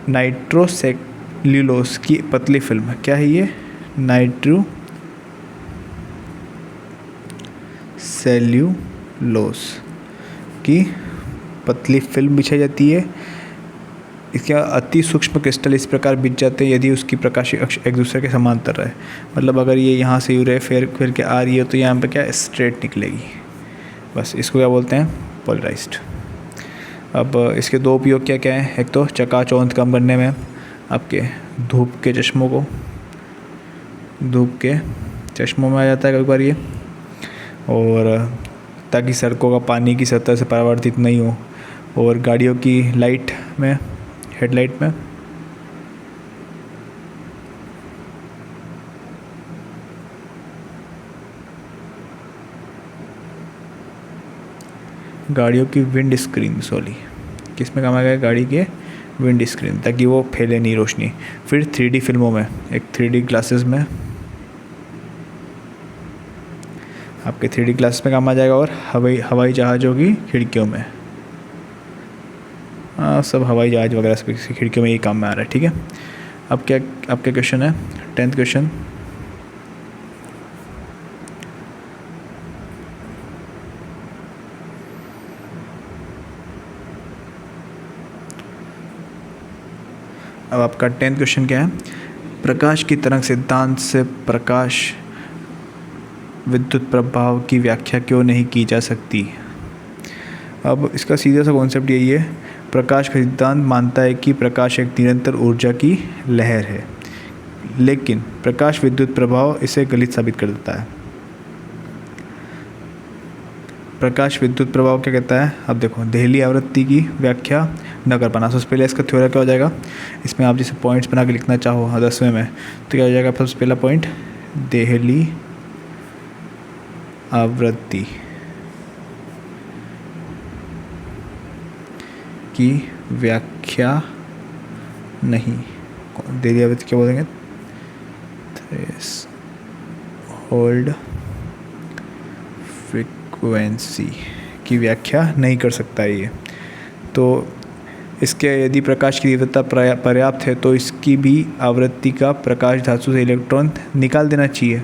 नाइट्रोसेल्यूलोस की पतली फिल्म। क्या है ये, नाइट्रोसेल्यूलोस की पतली फिल्म बिछाई जाती है। इसके अति सूक्ष्म क्रिस्टल इस प्रकार बिछ जाते हैं यदि उसकी प्रकाशीय अक्ष एक दूसरे के समांतर रहे। मतलब अगर ये यहाँ से यूँ फिर के आ रही है तो यहाँ पे क्या स्ट्रेट निकलेगी, बस इसको क्या बोलते हैं, पोलराइज्ड। अब इसके दो उपयोग क्या क्या हैं, एक तो चकाचौंध कम करने में, आपके धूप के चश्मों में आ जाता है कभी बार ये, और ताकि सड़कों का पानी की सतह से परावर्तित नहीं हो, और गाड़ियों की लाइट में, हेडलाइट में, गाड़ियों की विंड स्क्रीन, किस में काम आएगा, गाड़ी के विंड स्क्रीन, ताकि वो फैले नहीं रोशनी। फिर 3D फिल्मों में, एक 3D ग्लासेस में, आपके 3D ग्लासेस में काम आ जाएगा, और हवाई जहाज़ों की खिड़कियों में, सब हवाई जहाज़ वगैरह सब खिड़कियों में ये काम में आ रहा है। ठीक है, अब क्या आपका क्वेश्चन है, 10th क्वेश्चन। अब आपका 10th क्वेश्चन क्या है, प्रकाश की तरंग सिद्धांत से प्रकाश विद्युत प्रभाव की व्याख्या क्यों नहीं की जा सकती। अब इसका सीधा सा कॉन्सेप्ट यही है, प्रकाश का सिद्धांत मानता है कि प्रकाश एक निरंतर ऊर्जा की लहर है, लेकिन प्रकाश विद्युत प्रभाव इसे गलत साबित कर देता है। प्रकाश विद्युत प्रभाव क्या कहता है, अब देखो, देहली आवृत्ति की व्याख्या न कर पाना। सबसे पहले इसका थ्योरम क्या हो जाएगा, इसमें आप जैसे पॉइंट्स बना के लिखना चाहो 10वें में, तो क्या हो जाएगा, सबसे पहला पॉइंट, देहली आवृत्ति की व्याख्या नहीं, देहली आवृत्ति क्या बोलेंगे, थ्रेशोल्ड फ्रीक्वेंसी की व्याख्या नहीं कर सकता है ये। तो इसके यदि प्रकाश की तीव्रता पर्याप्त है तो इसकी भी आवृत्ति का प्रकाश धातु से इलेक्ट्रॉन निकाल देना चाहिए।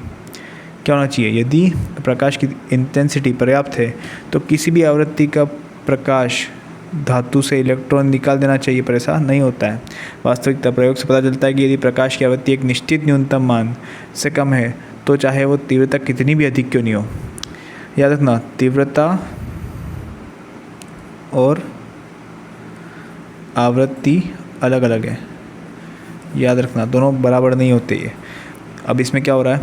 क्या होना चाहिए, यदि प्रकाश की इंटेंसिटी पर्याप्त है तो किसी भी आवृत्ति का प्रकाश धातु से इलेक्ट्रॉन निकाल देना चाहिए, पर ऐसा नहीं होता है। वास्तविकता प्रयोग से पता चलता है कि यदि प्रकाश की आवृत्ति एक निश्चित न्यूनतम मान से कम है तो चाहे वो तीव्रता कितनी भी अधिक क्यों नहीं हो, याद रखना, तीव्रता और आवृत्ति अलग अलग है, याद रखना, दोनों बराबर नहीं होते ये। अब इसमें क्या हो रहा है,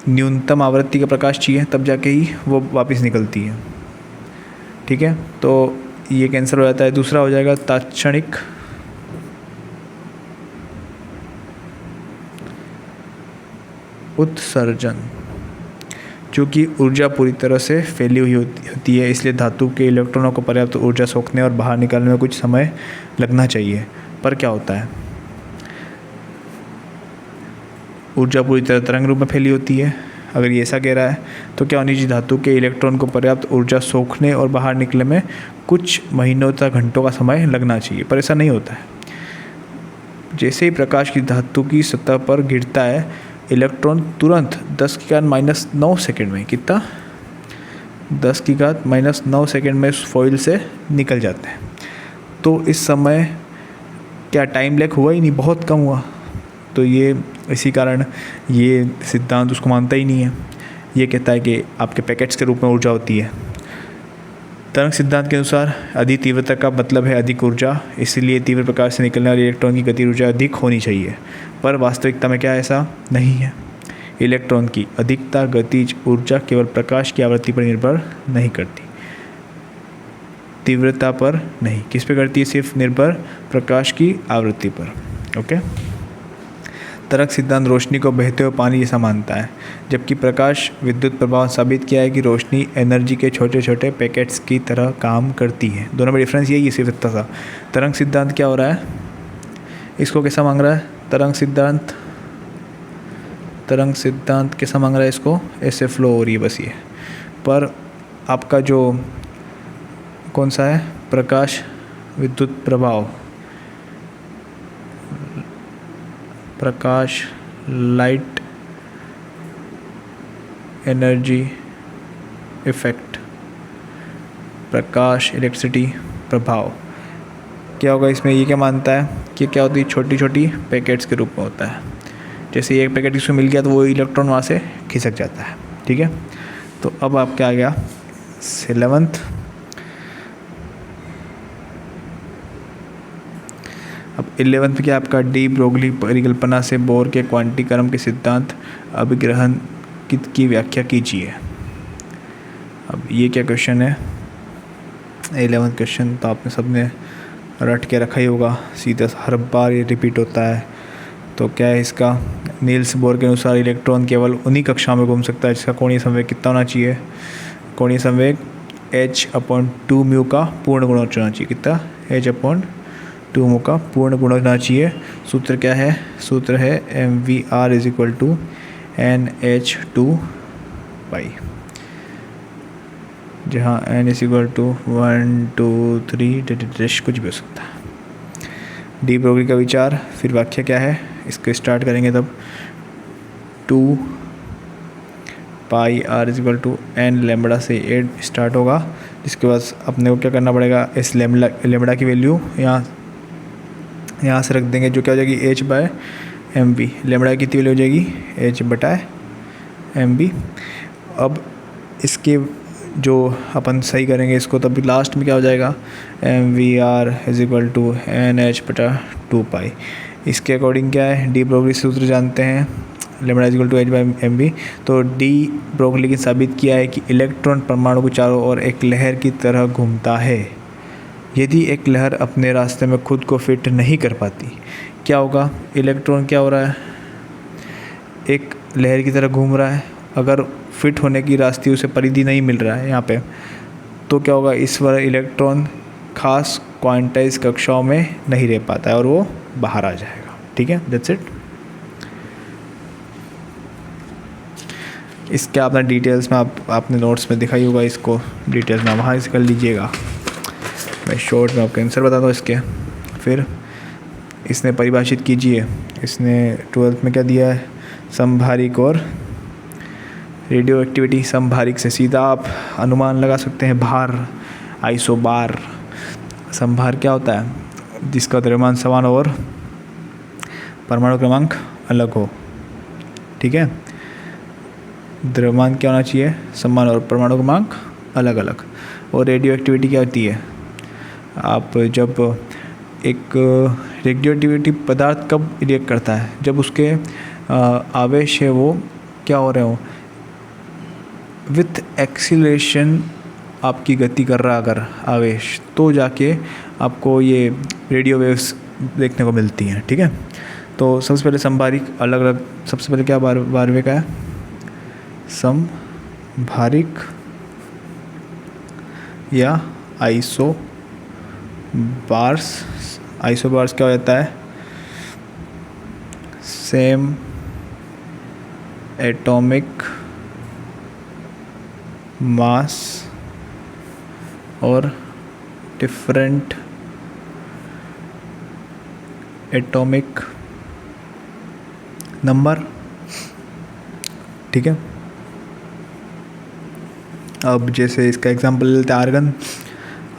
न्यूनतम आवृत्ति का प्रकाश चाहिए तब जाके ही वो वापस निकलती है। ठीक है, तो ये कैंसिल हो जाता है। दूसरा हो जाएगा तात्क्षणिक उत्सर्जन। चूँकि ऊर्जा पूरी तरह से फैली हुई होती है, इसलिए धातु के इलेक्ट्रॉनों को पर्याप्त ऊर्जा सोखने और बाहर निकालने में कुछ समय लगना चाहिए। पर क्या होता है, ऊर्जा पूरी तरह तरंग रूप में फैली होती है। अगर ये ऐसा कह रहा है तो क्या होनी चाहिए, धातु के इलेक्ट्रॉन को पर्याप्त ऊर्जा सोखने और बाहर निकलने में कुछ महीनों तक घंटों का समय लगना चाहिए, पर ऐसा नहीं होता है। जैसे ही प्रकाश की धातु की सतह पर गिरता है, इलेक्ट्रॉन तुरंत 10⁻⁹ सेकेंड में, कितना, 10⁻⁹ सेकेंड में उस फॉइल से निकल जाते हैं। तो इस समय क्या टाइम लैग हुआ ही नहीं, बहुत कम हुआ। तो ये इसी कारण ये सिद्धांत उसको मानता ही नहीं है। ये कहता है कि आपके पैकेट्स के रूप में ऊर्जा होती है। तरंग सिद्धांत के अनुसार अधिक तीव्रता का मतलब है अधिक ऊर्जा, इसलिए तीव्र प्रकाश से निकलने वाले इलेक्ट्रॉन की गति ऊर्जा अधिक होनी चाहिए। पर वास्तविकता में क्या ऐसा नहीं है। इलेक्ट्रॉन की अधिकता गतिज ऊर्जा केवल प्रकाश की आवृत्ति पर निर्भर नहीं करती, तीव्रता पर नहीं। किस पे करती है, सिर्फ निर्भर प्रकाश की आवृत्ति पर। ओके, तरंग सिद्धांत रोशनी को बहते हुए पानी जैसा मानता है, जबकि प्रकाश विद्युत प्रभाव साबित किया है कि रोशनी एनर्जी के छोटे छोटे पैकेट्स की तरह काम करती है। दोनों में डिफरेंस यही है, सिर्फ इतना सा। तरंग सिद्धांत क्या हो रहा है, इसको कैसा मांग रहा है, तरंग तरंग सिद्धांत कैसा मांग रहा है इसको, ऐसे फ्लो हो रही है बस ये। पर आपका जो कौन सा है, प्रकाश विद्युत प्रभाव, प्रकाश लाइट एनर्जी इफेक्ट, प्रकाश इलेक्ट्रिसिटी प्रभाव, क्या होगा इसमें, ये क्या मानता है कि क्या होती है, छोटी छोटी पैकेट्स के रूप में होता है। जैसे एक पैकेट इसमें मिल गया तो वो इलेक्ट्रॉन वहाँ से खिसक जाता है, ठीक है। तो अब आपका आ गया 11th, अब 11th में क्या आपका डी ब्रोगली परिकल्पना से बोर के क्वांटीकरण के सिद्धांत अभिग्रहण की व्याख्या कीजिए। अब ये क्या क्वेश्चन है, 11th क्वेश्चन तो आपने सबने रट के रखा ही होगा, सीधा हर बार ये रिपीट होता है। तो क्या है इसका, नील्स बोर के अनुसार इलेक्ट्रॉन केवल उन्हीं कक्षाओं में घूम सकता है जिसका कोणीय संवेग कितना होना चाहिए, कोणीय संवेग h/2 म्यू का पूर्ण गुणज होना चाहिए, कितना, h/2 म्यू का पूर्ण गुणज होना चाहिए। सूत्र क्या है, सूत्र है mvr = nh2 जहाँ n = 1 2 3 कुछ भी हो सकता है। डी ब्रोगली का विचार, फिर व्याख्या क्या है, इसको स्टार्ट करेंगे तब 2 पाई r = n लैम्बडा से 8 स्टार्ट होगा, जिसके बाद अपने को क्या करना पड़ेगा, इस लैम्बडा की वैल्यू यहाँ से रख देंगे, जो क्या हो जाएगी h/mv, लैम्बडा की कितनी वैल्यू हो जाएगी, h/mv। अब इसके जो अपन सही करेंगे इसको, तब लास्ट में क्या हो जाएगा, mvr = nh/2 इसके अकॉर्डिंग क्या है, डी ब्रोगली सूत्र जानते हैं, लैम्बडा = h/mv। तो डी ब्रोगली ने साबित किया है कि इलेक्ट्रॉन परमाणु के चारों ओर एक लहर की तरह घूमता है। यदि एक लहर अपने रास्ते में खुद को फिट नहीं कर पाती, क्या होगा, इलेक्ट्रॉन क्या हो रहा है, एक लहर की तरह घूम रहा है, अगर फिट होने की रास्ते उसे परिधि नहीं मिल रहा है यहाँ पे, तो क्या होगा, इस बार इलेक्ट्रॉन खास क्वांटाइज कक्षाओं में नहीं रह पाता है और वो बाहर आ जाएगा, ठीक है, दैट्स इट। इसके आपने डिटेल्स में आपने नोट्स में दिखाई होगा, इसको डिटेल्स में वहाँ से कर लीजिएगा। मैं शॉर्ट में आपका आंसर बताता हूँ इसके। फिर इसने परिभाषित कीजिए, इसने 12th में क्या दिया है, संभारिक और रेडियो एक्टिविटी। संभारिक से सीधा आप अनुमान लगा सकते हैं, भार, आइसोबार। संभार क्या होता है, जिसका द्रव्यमान समान और परमाणु क्रमांक अलग हो, ठीक है। द्रव्यमान क्या होना चाहिए, समान और परमाणु क्रमांक अलग अलग। और रेडियो एक्टिविटी क्या होती है, आप जब एक रेडियो एक्टिविटी पदार्थ कब रिएक्ट करता है, जब उसके आवेश है वो क्या हो रहे हो, विथ एक्सीलरेशन आपकी गति कर रहा अगर आवेश, तो जाके आपको ये रेडियो वेव्स देखने को मिलती हैं, ठीक है। तो सबसे पहले संभारिक अलग अलग, सबसे पहले क्या 12वें का है, संभारिक या आइसोबार्स। आइसोबार्स क्या हो जाता है, सेम एटॉमिक मास और डिफरेंट एटॉमिक नंबर, ठीक है। अब जैसे इसका एग्जांपल लेते हैं आर्गन।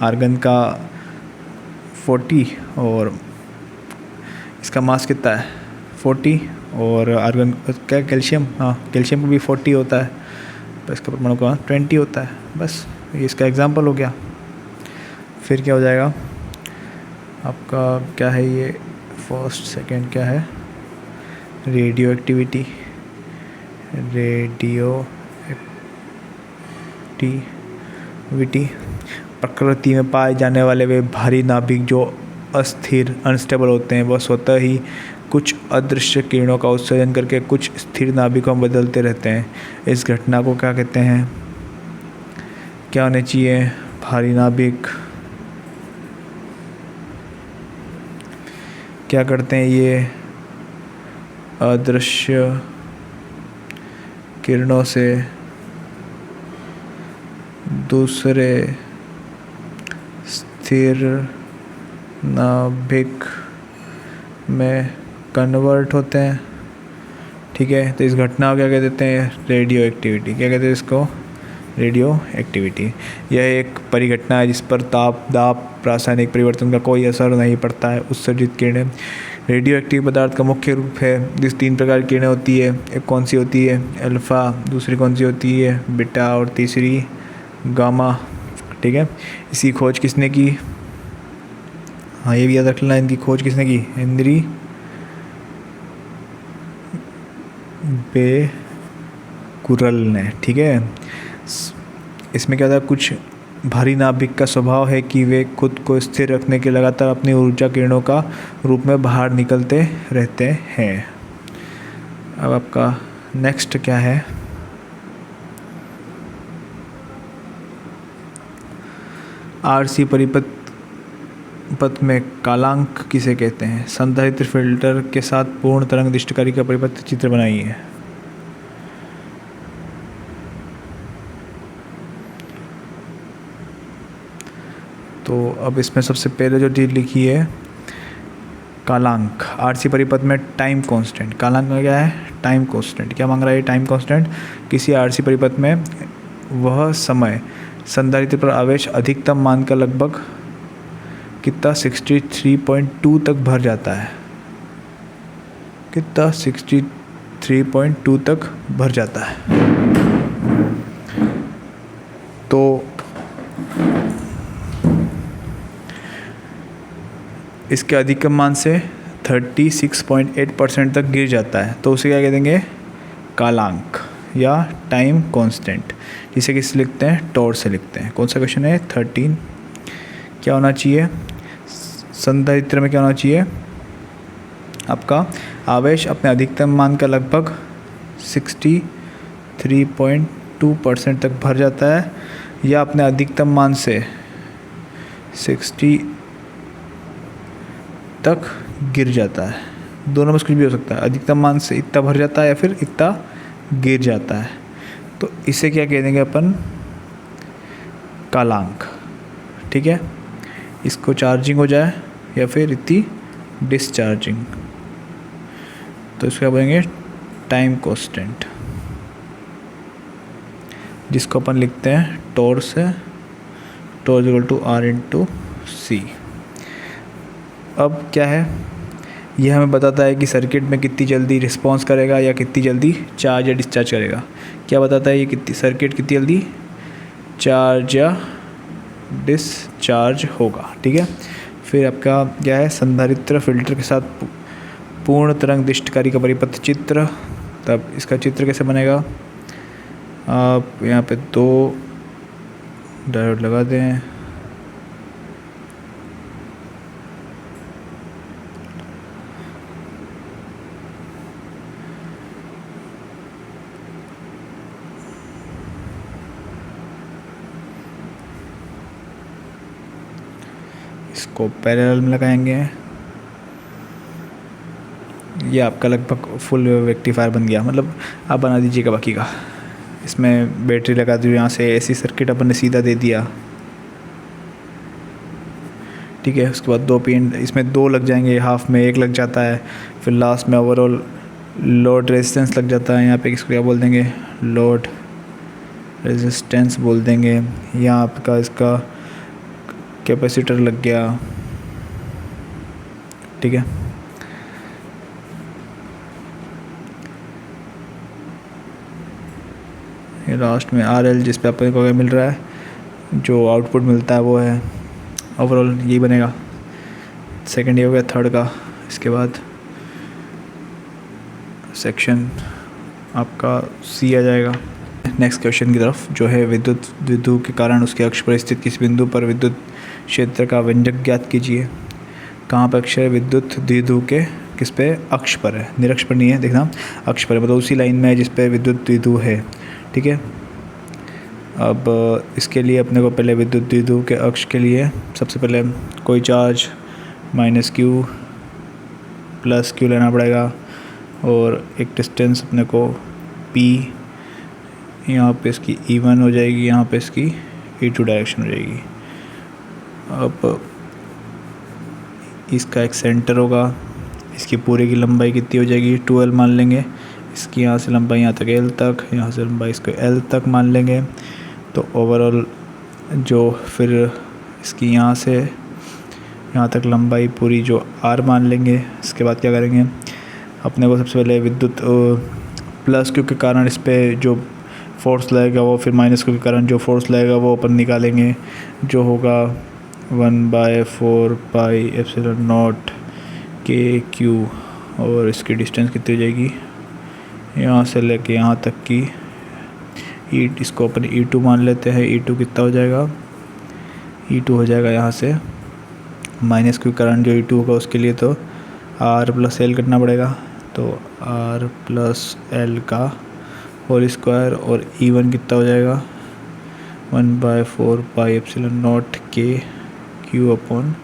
आर्गन का 40 और इसका मास कितना है 40, और आर्गन क्या कैल्शियम, हाँ कैल्शियम का भी 40 होता है, तो इसका परमाणु का 20 होता है। बस ये इसका एग्जांपल हो गया। फिर क्या हो जाएगा आपका, क्या है ये फर्स्ट सेकंड क्या है, रेडियो एक्टिविटी। प्रकृति में पाए जाने वाले वे भारी नाभिक जो अस्थिर अनस्टेबल होते हैं, वह स्वतः ही कुछ अदृश्य किरणों का उत्सर्जन करके कुछ स्थिर नाभिकों में बदलते रहते हैं। इस घटना को क्या कहते हैं, क्या होने चाहिए, भारी नाभिक क्या करते हैं, ये अदृश्य किरणों से दूसरे स्थिर नाभिक में कन्वर्ट होते हैं। ठीक है, तो इस घटना को क्या कह देते हैं? Radio activity. क्या कहते हैं इसको? Radio activity. यह एक परिघटना है जिस पर ताप, दाब, रासायनिक परिवर्तन का कोई असर नहीं पड़ता है। उत्सर्जित किरणें रेडियो एक्टिव पदार्थ का मुख्य रूप है। जिस 3 प्रकार की किरणें होती है, एक कौन सी होती है? अल्फ़ा, दूसरी कौन सी होती है? बीटा, और तीसरी गामा। ठीक है, इसकी खोज किसने की? हाँ, ये भी याद रख लेना, इनकी खोज किसने की? हेनरी बेकुरल ने। ठीक है, इसमें क्या था? कुछ भारी नाभिक का स्वभाव है कि वे खुद को स्थिर रखने के लगातार अपनी ऊर्जा किरणों का रूप में बाहर निकलते रहते हैं। अब आपका नेक्स्ट क्या है? आरसी परिपथ में कालांक किसे कहते हैं? संधारित्र फिल्टर के साथ पूर्ण तरंग दृष्टिकारी का परिपथ चित्र बनाइए। तो अब इसमें सबसे पहले जो चीज़ लिखी है कालांक। आरसी परिपथ में टाइम कांस्टेंट। कालांक में क्या है? Time constant. क्या मांग रहा है? Time constant. किसी आरसी परिपथ में वह समय संधारित्र पर आवेश अधिकतम मान का लगभग कितना? 63.2 तक भर जाता है। कितना? 63.2 तक भर जाता है। तो इसके अधिकतम मान से 36.8% तक गिर जाता है, तो उसे क्या कह देंगे? कालांक या टाइम कांस्टेंट, जिसे किस लिखते हैं? टॉर से लिखते हैं। कौन सा क्वेश्चन है? 13। क्या होना चाहिए? संधारित्र में क्या होना चाहिए? आपका आवेश अपने अधिकतम मान का लगभग 63.2% तक भर जाता है, या अपने अधिकतम मान से 60 तक गिर जाता है। दोनों में से कुछ भी हो सकता है। अधिकतम मान से इतना भर जाता है या फिर इतना गिर जाता है, तो इसे क्या कह देंगे अपन? कालांक। ठीक है, इसको चार्जिंग हो जाए या फिर इतनी डिस्चार्जिंग, तो इसको क्या बोलेंगे? टाइम कांस्टेंट, जिसको अपन लिखते हैं टॉर से। Tau equal to R/C। अब क्या है? यह हमें बताता है कि सर्किट में कितनी जल्दी रिस्पांस करेगा या कितनी जल्दी चार्ज या डिस्चार्ज करेगा। क्या बताता है ये? कितनी सर्किट कितनी जल्दी चार्ज या डिस्चार्ज होगा। ठीक है, फिर आपका क्या है? संधारित्र फिल्टर के साथ पूर्ण तरंग दृष्टिकारी का परिपथ चित्र। तब इसका चित्र कैसे बनेगा? आप यहाँ पे 2 डायोड लगा दें। इसको पैरेलल में लगाएंगे। ये आपका लगभग फुल रेक्टिफायर बन गया। मतलब आप बना दीजिएगा बाकी का। इसमें बैटरी लगा दी, यहाँ से ऐसी सर्किट अपन ने सीधा दे दिया। ठीक है, उसके बाद 2 पिन, इसमें 2 लग जाएंगे, हाफ में 1 लग जाता है, फिर लास्ट में ओवरऑल लोड रेजिस्टेंस लग जाता है। यहाँ पे इसको क्या बोल देंगे? लोड रेजिस्टेंस बोल देंगे। यहाँ आपका इसका कैपेसिटर लग गया। ठीक है, ये लास्ट में RL, जिस पे अपन को क्या मिल रहा है? जो आउटपुट मिलता है वो है। ओवरऑल यही बनेगा। सेकंड ये हो गया थर्ड का। इसके बाद सेक्शन आपका C आ जाएगा। नेक्स्ट क्वेश्चन की तरफ, जो है विद्युत द्विध्रुव के कारण उसके अक्ष पर स्थित किस बिंदु पर विद्युत क्षेत्र का व्यंजक ज्ञात कीजिए। कहाँ पर अक्ष है? विद्युत द्विध्रुव के किस पे? अक्ष पर है, निरक्ष पर नहीं है, देखना अक्ष पर है, मतलब उसी लाइन में है जिस पे विद्युत द्विध्रुव है। ठीक है, अब इसके लिए अपने को पहले विद्युत द्विध्रुव के अक्ष के लिए सबसे पहले कोई चार्ज -Q +Q लेना पड़ेगा, और एक डिस्टेंस अपने को P यहाँ पे इसकी E1 हो जाएगी, यहाँ पे इसकी E2 डायरेक्शन हो जाएगी। अब इसका एक सेंटर होगा, इसकी पूरे की लंबाई कितनी हो जाएगी 12 मान लेंगे। इसकी यहाँ से लंबाई यहाँ तक L तक, यहाँ से लंबाई इसको L तक मान लेंगे। तो ओवरऑल जो फिर इसकी यहाँ से यहाँ तक लंबाई पूरी जो R मान लेंगे। इसके बाद क्या करेंगे, अपने को सबसे पहले विद्युत प्लस क्यू के कारण इस पर जो फोर्स लगेगा वो, फिर माइनस क्यू के कारण जो फोर्स लगेगा वो अपन निकालेंगे, जो होगा 1/4 पाई एप्सिलॉन नॉट के क्यू। और इसकी डिस्टेंस कितनी हो जाएगी, यहाँ से लेके यहाँ तक की इसको अपन E2 मान लेते हैं। E2 कितना हो जाएगा, E2 हो जाएगा यहाँ से माइनस क्यू करंट जो E2 होगा उसके लिए तो R प्लस L करना पड़ेगा। तो R प्लस L का होल स्क्वायर, और E1 कितना हो जाएगा 1/4 पाई एप्सिलॉन नॉट के Q upon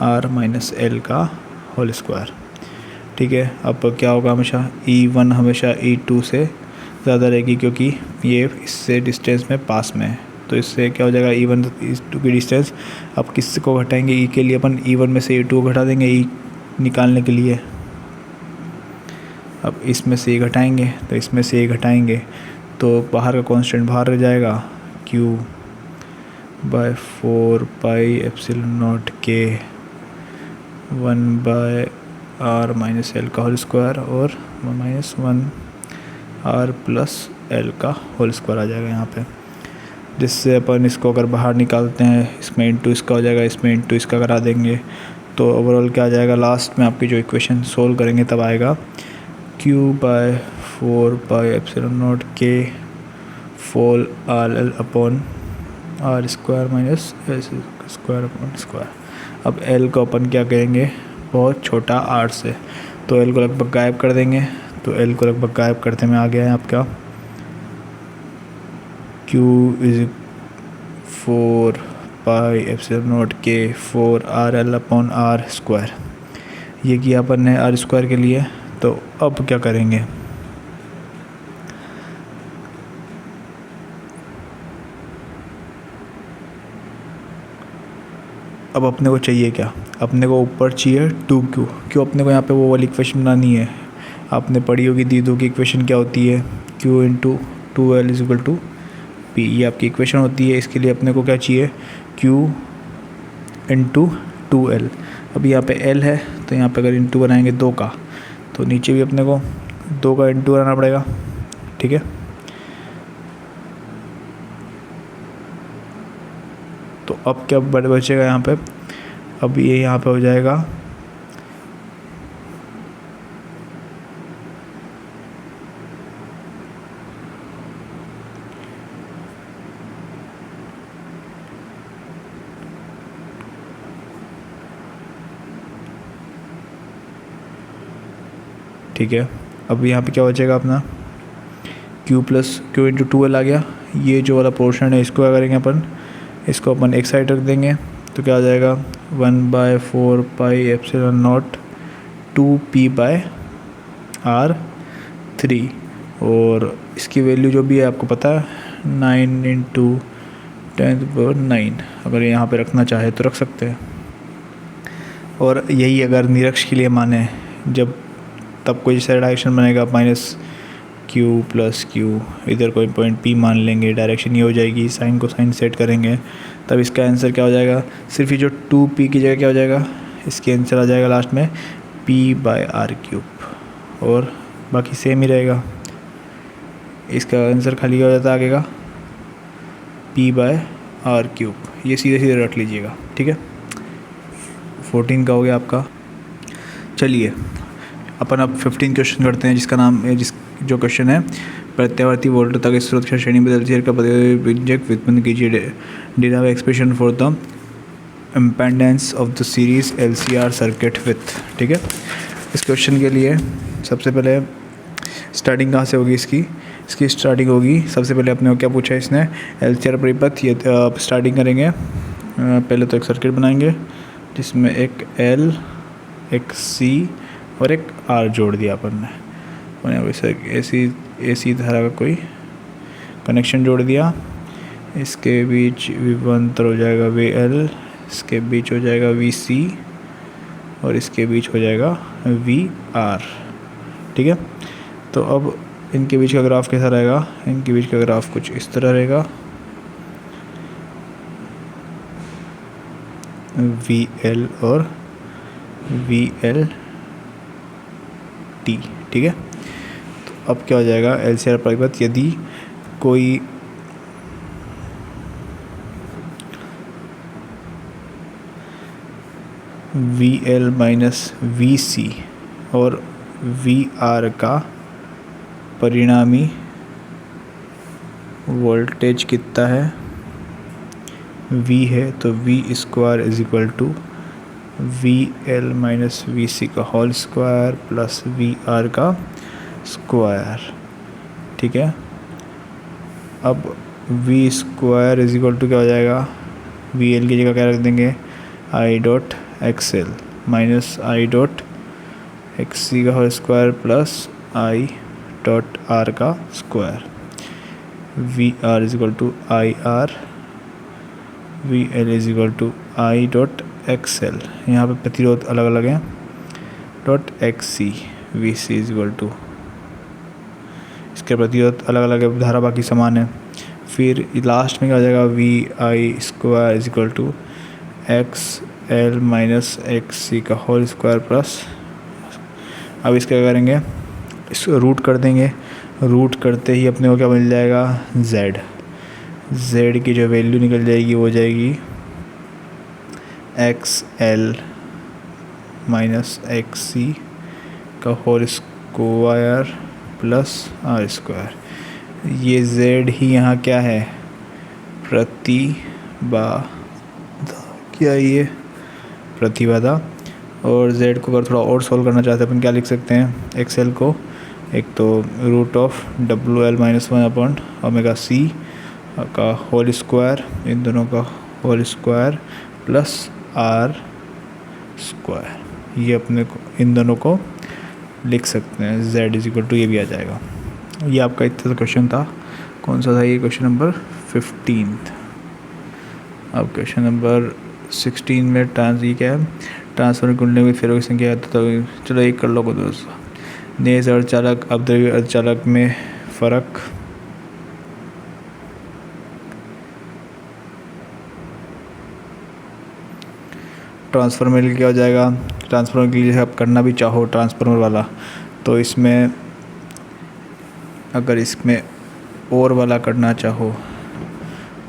R minus L का होल स्क्वायर। ठीक है, अब क्या होगा, हमेशा E1 हमेशा E2 से ज़्यादा रहेगी क्योंकि ये इससे डिस्टेंस में पास में है। तो इससे क्या हो जाएगा E1 E2 की डिस्टेंस। अब किस को घटाएंगे, E के लिए अपन E1 में से E2 को घटा देंगे E निकालने के लिए। अब इसमें से E घटाएंगे तो इसमें से E घटाएंगे तो बाहर का कांस्टेंट बाहर रह जाएगा, Q/4 पाई एप्सिलॉन नॉट के 1/R माइनस L का होल स्क्वायर और -1 R प्लस L का होल स्क्वायर आ जाएगा यहाँ पे। जिससे अपन इसको अगर बाहर निकालते हैं, इसमें इंटू इसका हो जाएगा, इसमें इंटू इसका करा देंगे तो ओवरऑल क्या आ जाएगा, लास्ट में आपकी जो इक्वेशन सोल्व करेंगे तब आएगा Q/4 पाई एप्सिलॉन नॉट के फोल RL upon R square minus S square upon square. अब L को अपन क्या करेंगे, बहुत छोटा R से, तो L को लगभग गायब कर देंगे। तो L को लगभग गायब करते में आ गया है आपका Q/4 पाई एप्सिलॉन नॉट के 4RL अपॉन R स्क्वायर। ये किया अपन ने R स्क्वायर के लिए। तो अब क्या करेंगे, अब अपने को चाहिए क्या, अपने को ऊपर चाहिए 2Q। क्यों, अपने को यहाँ पे वो वाली इक्वेशन बनानी है, आपने पढ़ी होगी दीदू की इक्वेशन क्या होती है, Q into 2L is equal to P। ये आपकी इक्वेशन होती है। इसके लिए अपने को क्या चाहिए, Q इंटू 2L। अब यहाँ पे L है तो यहाँ पे अगर इंटू बनाएंगे 2 का, तो नीचे भी अपने को 2 का इंटू बनाना पड़ेगा। ठीक है, तो अब क्या बचेगा यहाँ पे, अब ये यहाँ पे हो जाएगा ठीक है। अब यहाँ पे क्या बचेगा अपना Q plus Q into 2L आ गया। ये जो वाला पोर्शन है इसको क्या करेंगे अपन, इसको अपन एक साइड रख देंगे तो क्या आ जाएगा 1/4 पाई एप्सिलॉन नॉट 2P/R3। और इसकी वैल्यू जो भी है आपको पता है 9 इंटू 10⁹। अगर यहाँ पे रखना चाहे तो रख सकते हैं। और यही अगर निरक्ष के लिए माने जब, तब कोई ऐसा डायरेक्शन बनेगा -Q प्लस Q, इधर कोई पॉइंट P मान लेंगे, डायरेक्शन ये हो जाएगी, साइन को साइन सेट करेंगे, तब इसका आंसर क्या हो जाएगा, सिर्फ ये जो 2P की जगह क्या हो जाएगा, इसके आंसर आ जाएगा लास्ट में P/R3। और बाकी सेम ही रहेगा, इसका आंसर खाली हो जाता है आगे का P/R3। ये सीधे सीधे रख लीजिएगा। ठीक है, 14 का हो गया आपका। चलिए अपन अब 15 क्वेश्चन करते हैं, जिसका नाम है, जो क्वेश्चन है, प्रत्यावर्ती वोल्ट तक स्रोत श्रेणी बदलती है का व्यंजक व्युत्पन्न कीजिए। Derive expression for the impedance of the series LCR circuit with. ठीक है, इस क्वेश्चन के लिए सबसे पहले स्टार्टिंग कहाँ से होगी, इसकी स्टार्टिंग होगी, सबसे पहले अपने को क्या पूछा है इसने, LCR परिपथ। ये स्टार्टिंग करेंगे, पहले तो एक सर्किट बनाएंगे जिसमें एक L, एक C और एक R जोड़ दिया अपन ने। AC धारा का कोई कनेक्शन जोड़ दिया, इसके बीच विभवांतर हो जाएगा VL, इसके बीच हो जाएगा VC और इसके बीच हो जाएगा VR। ठीक है, तो अब इनके बीच का ग्राफ कैसा रहेगा? इनके बीच का ग्राफ कुछ इस तरह रहेगा, VL और VLT। ठीक है, तो अब क्या हो जाएगा? LCR परिपथ, यदि कोई VL माइनस VC और VR का परिणामी वोल्टेज कितना है? V है, तो V² is equal to VL minus VC का होल स्क्वायर प्लस VR का स्क्वायर। ठीक है, अब V² इज इक्वल टू क्या हो जाएगा? VL की जगह क्या रख देंगे? I.XL माइनस I.XC का होल स्क्वायर प्लस I.R का square. VR is equal to IR, VL is equal to I.XL, यहाँ पे प्रतिरोध अलग अलग हैं, .XC, VC is equal to, इसके प्रतिरोध अलग अलग है, धारा बाकी समान है। फिर लास्ट में क्या हो जाएगा? VI² is equal to XL minus XC का होल स्क्वायर प्लस, अब इसका क्या करेंगे? इसको रूट कर देंगे, रूट करते ही अपने को क्या मिल जाएगा? Z की जो वैल्यू निकल जाएगी वो हो जाएगी XL माइनस XC का होल स्क्वायर प्लस R²। ये Z ही यहाँ क्या है? प्रतिबाधा, क्या ये? प्रतिबाधा। और Z को अगर थोड़ा और सॉल्व करना चाहते हैं अपन क्या लिख सकते हैं? XL को एक तो √WL माइनस 1/ωc का होल स्क्वायर, इन दोनों का होल स्क्वायर प्लस R², ये अपने को इन दोनों को लिख सकते हैं। Z इज इक्वल टू ये भी आ जाएगा। ये आपका इतना क्वेश्चन था। कौन सा था ये? Question number 15। अब क्वेश्चन नंबर 16 में क्या है? ट्रांसफर कुंडली में फेरों की संख्या, तो चलो एक कर लो दोस्तों। नेज अर्धचालक अपद्रव्य अर्धचालक में फ़र्क, ट्रांसफार्मर क्या हो जाएगा? ट्रांसफार्मर के लिए आप करना भी चाहो ट्रांसफार्मर वाला, तो इसमें अगर इसमें और वाला करना चाहो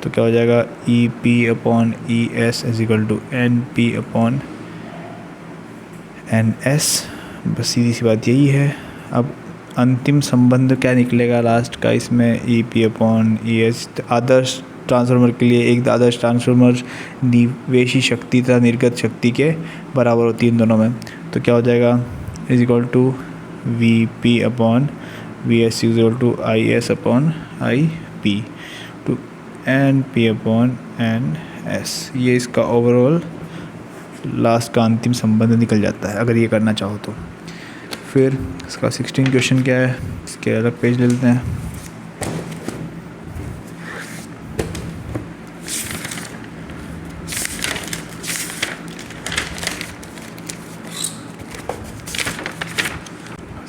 तो क्या हो जाएगा? EP/ES is equal to NP/NS। बस सीधी सी बात यही है। अब अंतिम संबंध क्या निकलेगा लास्ट का इसमें? EP/ES। आदर्श ट्रांसफार्मर के लिए एक आदर्श ट्रांसफार्मर निवेशी शक्ति तथा निर्गत शक्ति के बराबर होती है इन दोनों में, तो क्या हो जाएगा? Is equal to VP/VS is equal to IS/IP to NP/NS। ये इसका ओवरऑल लास्ट का अंतिम संबंध निकल जाता है अगर ये करना चाहो तो। फिर इसका 16 क्वेश्चन क्या है? इसके अलग पेज ले लेते हैं।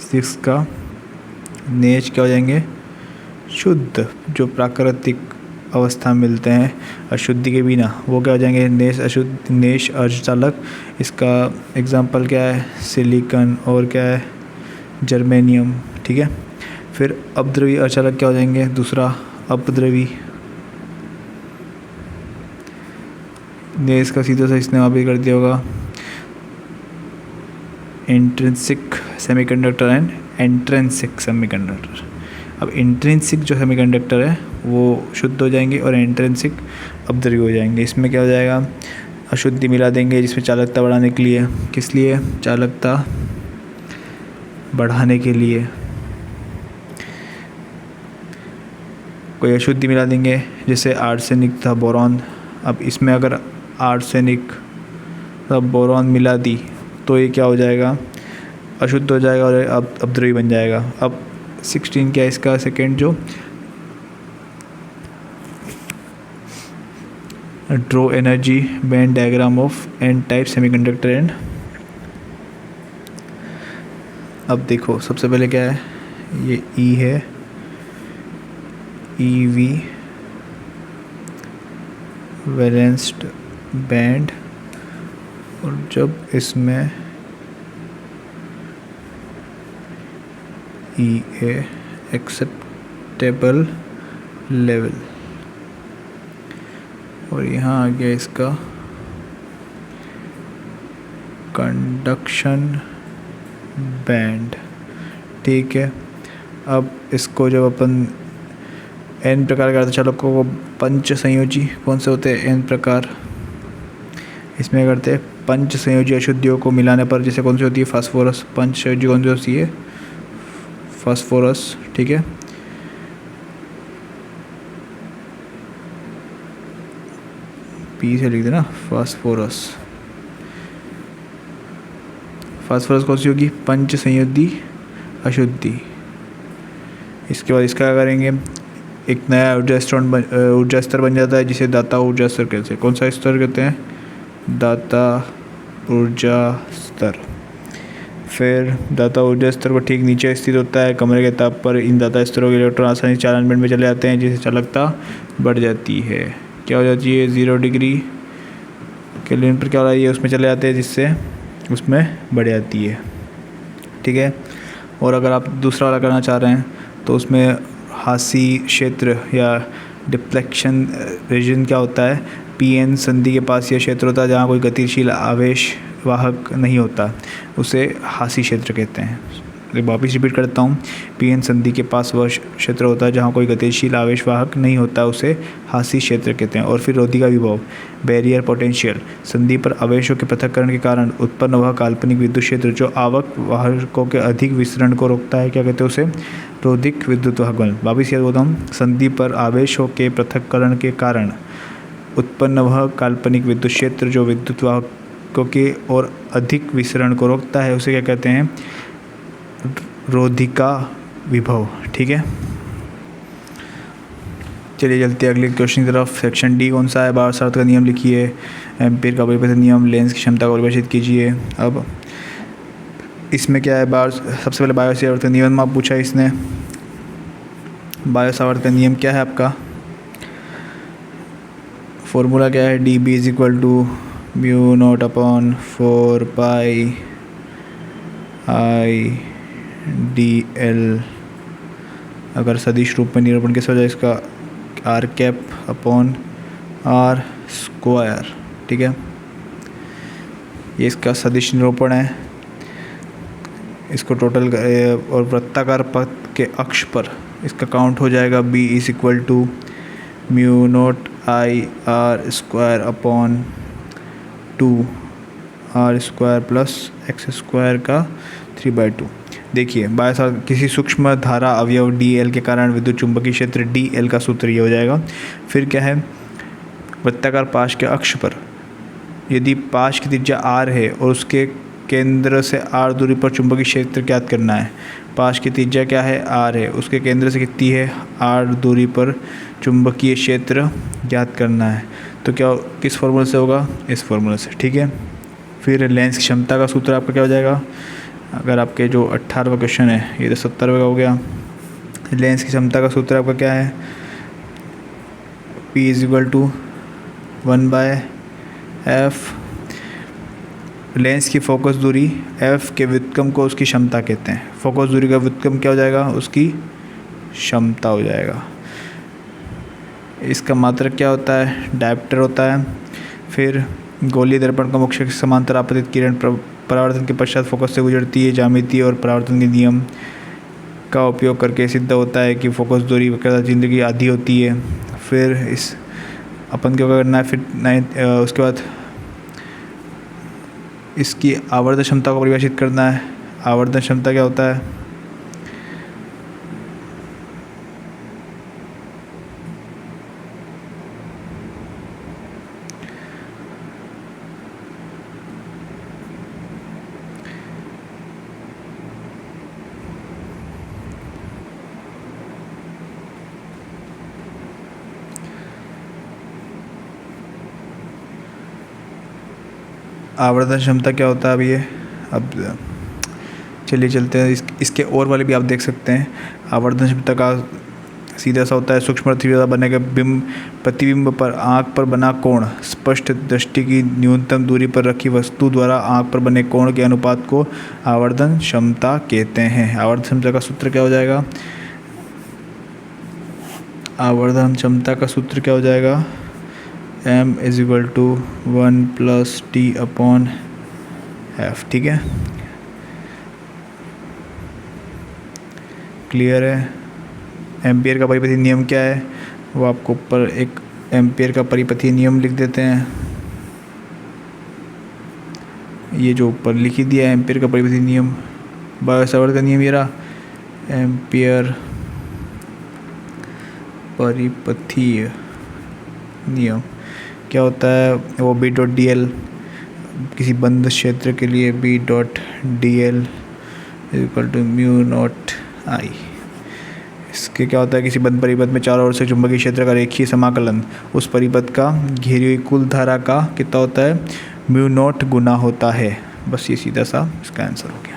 सिक्स का नेज क्या हो जाएंगे? शुद्ध, जो प्राकृतिक अवस्था मिलते हैं अशुद्धि के बिना, वो क्या हो जाएंगे? नेश अशुद्ध, नेश अर्धचालक। इसका एग्जांपल क्या है? सिलिकॉन और क्या है? जर्मेनियम। ठीक है, फिर अपद्रवी अर्धचालक क्या हो जाएंगे? दूसरा अपद्रवी। नेश का सीधा सा इसने वहाँ भी कर दिया होगा, intrinsic semiconductor and extrinsic semiconductor. अब इंट्रिंसिक जो सेमीकंडक्टर है वो शुद्ध हो जाएंगे और इंट्रिंसिक अपद्रव्य हो जाएंगे। इसमें क्या हो जाएगा? अशुद्धि मिला देंगे जिसमें चालकता बढ़ाने के लिए। किस लिए? चालकता बढ़ाने के लिए कोई अशुद्धि मिला देंगे, जैसे आर्सेनिक था, बोरॉन। अब इसमें अगर आर्सेनिक तब बोरॉन मिला दी तो ये क्या हो जाएगा? अशुद्ध हो जाएगा और अब अपद्रव्य बन जाएगा। अब 16 क्या है इसका? सेकेंड जो draw energy band diagram of N type semiconductor and. अब देखो सबसे पहले क्या है, ये ई है, ई वी वैलेंस्ड बैंड, और जब इसमें ई ए एक्सेप्टेबल लेवल, और यहाँ आ गया इसका कंडक्शन बैंड। ठीक है, अब इसको जब अपन एन प्रकार करते चालकों को पंच संयोजी कौन से होते हैं, एन प्रकार, इसमें करते हैं पंच संयोजी अशुद्धियों को मिलाने पर, जैसे कौन सी होती है, फास्फोरस। पंच संयोजी कौन सी होती है, फास्फोरस। ठीक है, पी से लिख देना, फास्फोरस। फास्फोरस कौन सी होगी, पंच संयोजी अशुद्धि। इसके बाद इसका क्या करेंगे, एक नया ऊर्जा स्तर बन जाता है जिसे दाता ऊर्जा स्तर कहते हैं। कौन सा स्तर कहते हैं, दाता ऊर्जा स्तर। फिर दाता ऊर्जा स्तर को ठीक नीचे स्थित होता है कमरे के ताप पर। इन दाता स्तरों के इलेक्ट्रॉन आसानी से चालन बैंड में चले जाते हैं, जिससे चालकता बढ़ जाती है। क्या हो जाती है, 0 डिग्री केल्विन पर क्या हो रही है, उसमें चले जाते हैं, जिससे उसमें बढ़ जाती है। ठीक है, और अगर आप दूसरा वाला करना चाह रहे हैं तो उसमें हासी क्षेत्र या डिफ्लेक्शन रीजन क्या होता है, पीएन संधि के पास यह क्षेत्र होता है जहाँ कोई गतिशील आवेश वाहक नहीं होता, उसे हासी क्षेत्र कहते हैं। वापस रिपीट करता हूँ, पीएन संधि के पास वह क्षेत्र होता है जहाँ कोई गतिशील आवेश वाहक नहीं होता, उसे हासी क्षेत्र कहते हैं। और फिर रोधिका विभव, बैरियर पोटेंशियल, संधि पर आवेशों के पृथक्करण के कारण उत्पन्न वह काल्पनिक विद्युत क्षेत्र जो आवक वाहकों के अधिक विसरण को रोकता है, क्या कहते हैं उसे, रोधिक विद्युत वाहक बल। वापिस याद होता हूँ, संधि पर आवेशों के पृथक्करण के कारण उत्पन्न वह काल्पनिक विद्युत क्षेत्र जो विद्युत वाहकों के और अधिक विसरण को रोकता है, उसे क्या कहते हैं, रोधिका विभव। ठीक है, चलिए चलते हैं अगले क्वेश्चन की तरफ। सेक्शन डी कौन सा है, बार शर्त का नियम लिखिए, एम्पीयर का परिवर्तन नियम, लेंस की क्षमता को परिभाषित कीजिए। अब इसमें क्या है, बार सबसे पहले बायो सावर्त का नियम आप पूछा इसने। बायो सावर्त का नियम क्या है आपका, फॉर्मूला क्या है, D B is equal to mu naught upon 4 pi I D L. अगर सदिश रूप में निरूपण कैसे हो जाए इसका, R cap upon R square. ठीक है, ये इसका सदिश निरूपण है। इसको टोटल और वृत्ताकार पथ के अक्ष पर इसका काउंट हो जाएगा, B is equal to mu naught I R square upon 2 R square plus X square का 3/2। देखिए किसी सूक्ष्म धारा अवयव डी के कारण विद्युत चुंबकीय क्षेत्र डी का सूत्र ये हो जाएगा। फिर क्या है, वृत्ताकार पाश के अक्ष पर यदि पाश की त्रिज्या r है और उसके केंद्र से r दूरी पर चुंबकीय क्षेत्र ज्ञात करना है। पाश की त्रिज्या क्या है, r है, उसके केंद्र से कितनी है, r दूरी पर चुंबकीय क्षेत्र ज्ञात करना है। तो क्या किस फॉर्मूले से होगा, इस फॉर्मूले से। ठीक है, फिर लेंस की क्षमता का सूत्र आपका क्या हो जाएगा, अगर आपके जो 18वां क्वेश्चन है, ये तो 70वें का हो गया। लेंस की क्षमता का सूत्र आपका क्या है, P is equal to 1/f। Lens की फोकस दूरी f के व्युत्क्रम को उसकी क्षमता कहते हैं। फोकस दूरी का व्युत्क्रम क्या हो जाएगा, उसकी क्षमता हो जाएगा। इसका मात्रक क्या होता है, डायप्टर होता है। फिर गोलीय दर्पण का मुख्य समांतर आपतित किरण परावर्तन के पश्चात फोकस से गुजरती है। ज्यामिति और परावर्तन के नियम का उपयोग करके सिद्ध होता है कि फोकस दूरी वक्रता चिन्ह की आधी होती है। फिर इस अपन क्या करना है, फिर उसके बाद इसकी आवर्धन क्षमता को परिभाषित करना है। आवर्धन क्षमता क्या होता है, आवर्धन क्षमता क्या होता है अब ये, अब चलिए चलते हैं इसके और वाले भी आप देख सकते हैं। आवर्धन क्षमता का सीधा सा होता है सूक्ष्म तीव्रता बनने के प्रतिबिंब पर आँख पर बना कोण स्पष्ट दृष्टि की न्यूनतम दूरी पर रखी वस्तु द्वारा आँख पर बने कोण के अनुपात को आवर्धन क्षमता कहते हैं। आवर्धन क्षमता का सूत्र क्या हो जाएगा, आवर्धन क्षमता का सूत्र क्या हो जाएगा, m = 1 + t/f। ठीक है, क्लियर है। एम्पियर का परिपथीय नियम क्या है, वो आपको ऊपर एक एम्पियर का परिपथीय नियम लिख देते हैं। ये जो ऊपर लिख ही दिया है एम्पियर का परिपथीय नियम, बायो सावर्ट का नियम ये रहा, एम्पियर परिपथीय नियम क्या होता है, वो B.dl किसी बंद क्षेत्र के लिए B.dl = μ0I। इसके क्या होता है, किसी बंद परिपथ में चारों ओर से चुंबकीय क्षेत्र का रेखीय समाकलन उस परिपथ का घेरी हुई कुल धारा का कितना होता है, μ0 गुना होता है। बस ये सीधा सा इसका आंसर हो गया।